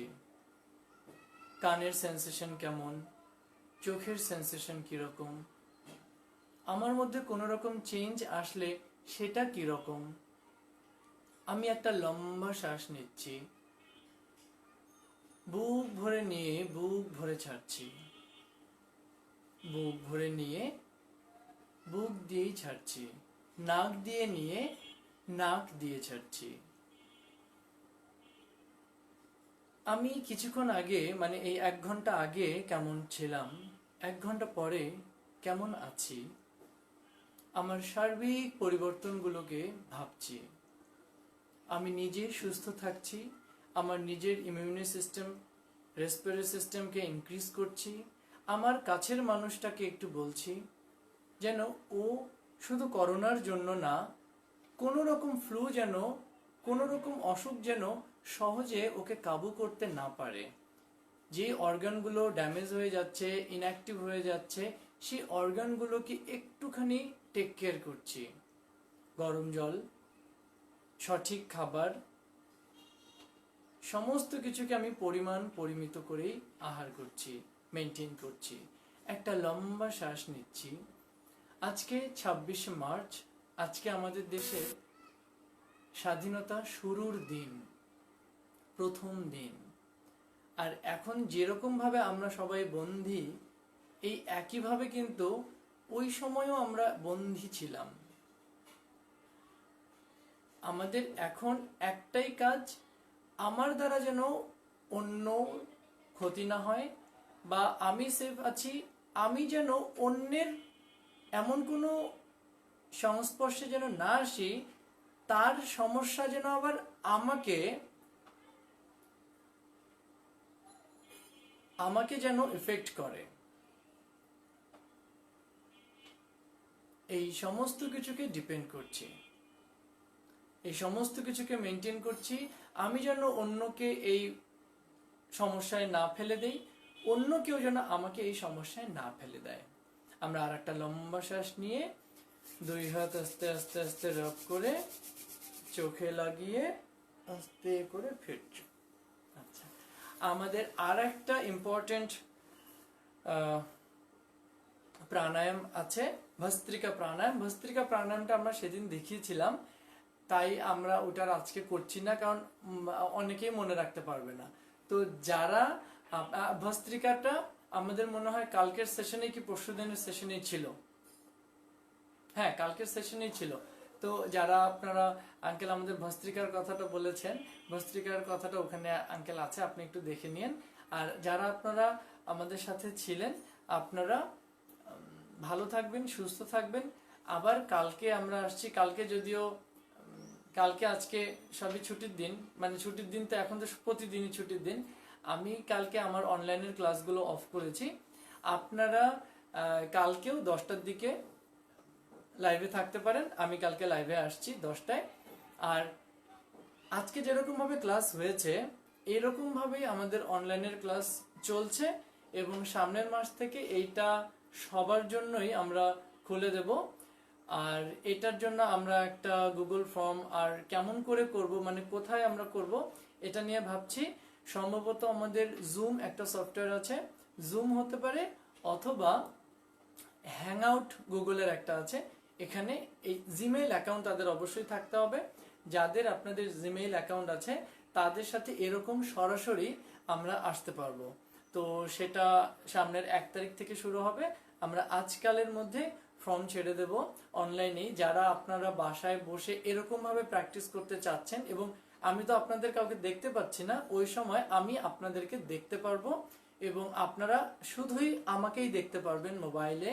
কানের সেন্সেশন কেমন, চোখের সেন্সেশন কিরকম, আমার মধ্যে কোনো রকম চেঞ্জ আসলে সেটা কিরকম। আমি একটা লম্বা শ্বাস নিচ্ছি, বুক ভরে নিয়ে বুক ভরে ছাড়ছি, বুক ভরে নিয়ে বুক দিয়েই ছাড়ছি, নাক দিয়ে নিয়ে নাক দিয়ে ছাড়ছি। আমি কিছুক্ষণ আগে মানে এই 1 ঘন্টা আগে কেমন ছিলাম, 1 ঘন্টা পরে কেমন আছি, আমার সার্বিক পরিবর্তনগুলোকে ভাবছি। আমি নিজে সুস্থ থাকছি, আমার নিজের ইমিউনি সিস্টেম, রেসপিরেটরি সিস্টেমকে ইনক্রিজ করছি। আমার কাছের মানুষটাকে একটু বলছি যেন ও শুধু করোনার জন্য না, কোনো রকম ফ্লু যেন, কোনো রকম অসুখ যেন সহজে ওকে কাবু করতে না পারে। যে অর্গানগুলো ড্যামেজ হয়ে যাচ্ছে, ইনঅ্যাক্টিভ হয়ে যাচ্ছে, সেই অর্গানগুলোকে একটুখানি টেক কেয়ার করছি। গরম জল, সঠিক খাবার, সমস্ত কিছুকে আমি পরিমিত করেই আহার করছি, মেনটেন করছি। একটা লম্বা শ্বাস নিচ্ছি। আজকে 26শে মার্চ, আজকে আমাদের দেশের স্বাধীনতা শুরুর দিন, প্রথম দিন। আর এখন যেরকম ভাবে আমরা সবাই বন্দী, এই একইভাবে কিন্তু ওই সময়ও আমরা বন্দী ছিলাম। আমাদের এখন একটাই কাজ, আমার দ্বারা যেন অন্য ক্ষতি না হয়, বা আমি সেফ আছি, আমি যেন অন্যের এমন কোনো সংস্পর্শে যেন না আসি, তার সমস্যা যেন আবার আমাকে যেন এফেক্ট করে। এই সমস্ত কিছুকে ডিপেন্ড করছি, এই সমস্ত কিছুকে মেনটেন করছি। আমি যেন অন্যকে এই সমস্যায় না ফেলে দেই, অন্য কেউ যেন আমাকে এই সমস্যায় না ফেলে দেয়। আমরা আর একটা লম্বা শ্বাস নিয়ে 2 হাত আস্তে আস্তে আস্তে রাব করে চোখে লাগিয়ে আস্তে করে ফিরছি। আচ্ছা, আমাদের আর একটা ইম্পর্টেন্ট প্রাণায়াম আছে, ভস্ত্রিকা প্রাণায়াম। ভস্ত্রিকা প্রাণায়ামটা আমরা সেদিন দেখিয়েছিলাম, তাই আমরা ওটার আজকে করছি না, কারণ অনেকেই মনে রাখতে পারবে না। তো যারা ভস্ত্রিকাটা আমাদের মনে হয় কালকের সেশনে কি পরশু দিনের সেশনেই ছিল, হ্যাঁ কালকের সেশনেই ছিল। তো যারা আপনারা আঙ্কেল আমাদের ভস্ত্রিকার কথাটা বলেছেন, ভস্ত্রিকার কথাটা ওখানে আঙ্কেল আছে, আপনি একটু দেখে নিন। আর যারা আপনারা আমাদের সাথে ছিলেন, আপনারা ভালো থাকবেন, সুস্থ থাকবেন। আবার কালকে আমরা আসছি। কালকে যদিও কালকে আজকে সবই ছুটির দিন, মানে ছুটির দিন তো এখন তো প্রতিদিনই ছুটির দিন। আমি কালকে আমার অনলাইনের ক্লাসগুলো অফ করেছি। আপনারা কালকেও 10টার দিকে লাইভে থাকতে পারেন। আমি কালকে লাইভে আসছি 10টায়। আর আজকে যেরকম ভাবে ক্লাস হয়েছে, এরকম ভাবেই আমাদের অনলাইনের ক্লাস চলছে, এবং সামনের মাস থেকে এইটা সবার জন্যই আমরা খুলে দেব। আর এটার জন্য আমরা একটা গুগল ফর্ম, আর কেমন করে করব, মানে কোথায় আমরা করব, এটা নিয়ে ভাবছি। সম্ভবত আমাদের জুম একটা সফটওয়্যার আছে, জুম হতে পারে, অথবা হ্যাংআউট গুগলের একটা আছে। এখানে এই জিমেইল অ্যাকাউন্ট তাদের অবশ্যই থাকতে হবে। যাদের আপনাদের জিমেইল অ্যাকাউন্ট আছে তাদের সাথে এরকম সরাসরি আমরা আসতে পারবো। তো সেটা সামনের 1 তারিখ থেকে শুরু হবে। আমরা আজকালের মধ্যে ফর্ম ছেড়ে দেব অনলাইনে। যারা আপনারা বাসায় বসে এরকম ভাবে প্র্যাকটিস করতে চাচ্ছেন, এবং আমি তো আপনাদের কাউকে দেখতে পাচ্ছি না, ওই সময় আমি আপনাদেরকে দেখতে পারবো, এবং আপনারা শুধুই আমাকেই দেখতে পারবেন মোবাইলে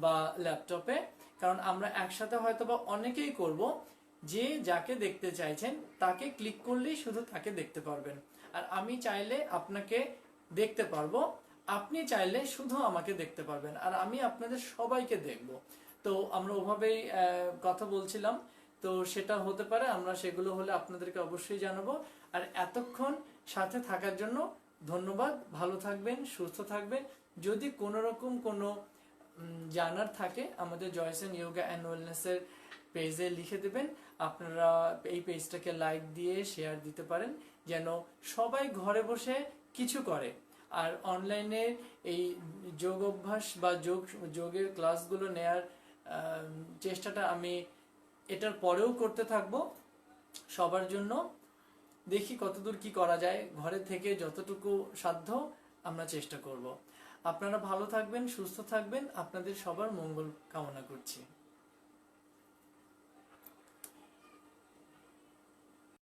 বা ল্যাপটপে। কারণ আমরা একসাথে হয়তো বা অনেকেই করব, যে যাকে দেখতে চাইছেন তাকে ক্লিক করলেই শুধু তাকে দেখতে পারবেন। আর আমি চাইলে আপনাকে দেখতে পারবো, আপনি চাইলে শুধু আমাকে দেখতে পারবেন, আর আমি আপনাদের সবাইকে দেখব। তো আমরা ওভাবেই কথা বলছিলাম। তো সেটা হতে পারে, আমরা সেগুলো হলে আপনাদেরকে অবশ্যই জানাবো। আর এতক্ষণ সাথে থাকার জন্য ধন্যবাদ। ভালো থাকবেন, সুস্থ থাকবেন। যদি কোনো রকম কোনো জানার থাকে, আমাদের জয়সেন যোগা অ্যান্ড ওয়েলনেসের পেজে লিখে দেবেন। আপনারা এই পেজটাকে লাইক দিয়ে শেয়ার দিতে পারেন, যেন সবাই ঘরে বসে কিছু করে। আর অনলাইনে এই যোগ অভ্যাস বা যোগের ক্লাসগুলো নেয়ার চেষ্টাটা আমি এটার পরেও করতে থাকবো সবার জন্য। দেখি কতদূর কি করা যায়, ঘরে থেকে যতটুকু সাধ্য আমরা চেষ্টা করব। আপনারা ভালো থাকবেন, সুস্থ থাকবেন, আপনাদের সবার মঙ্গল কামনা করছি।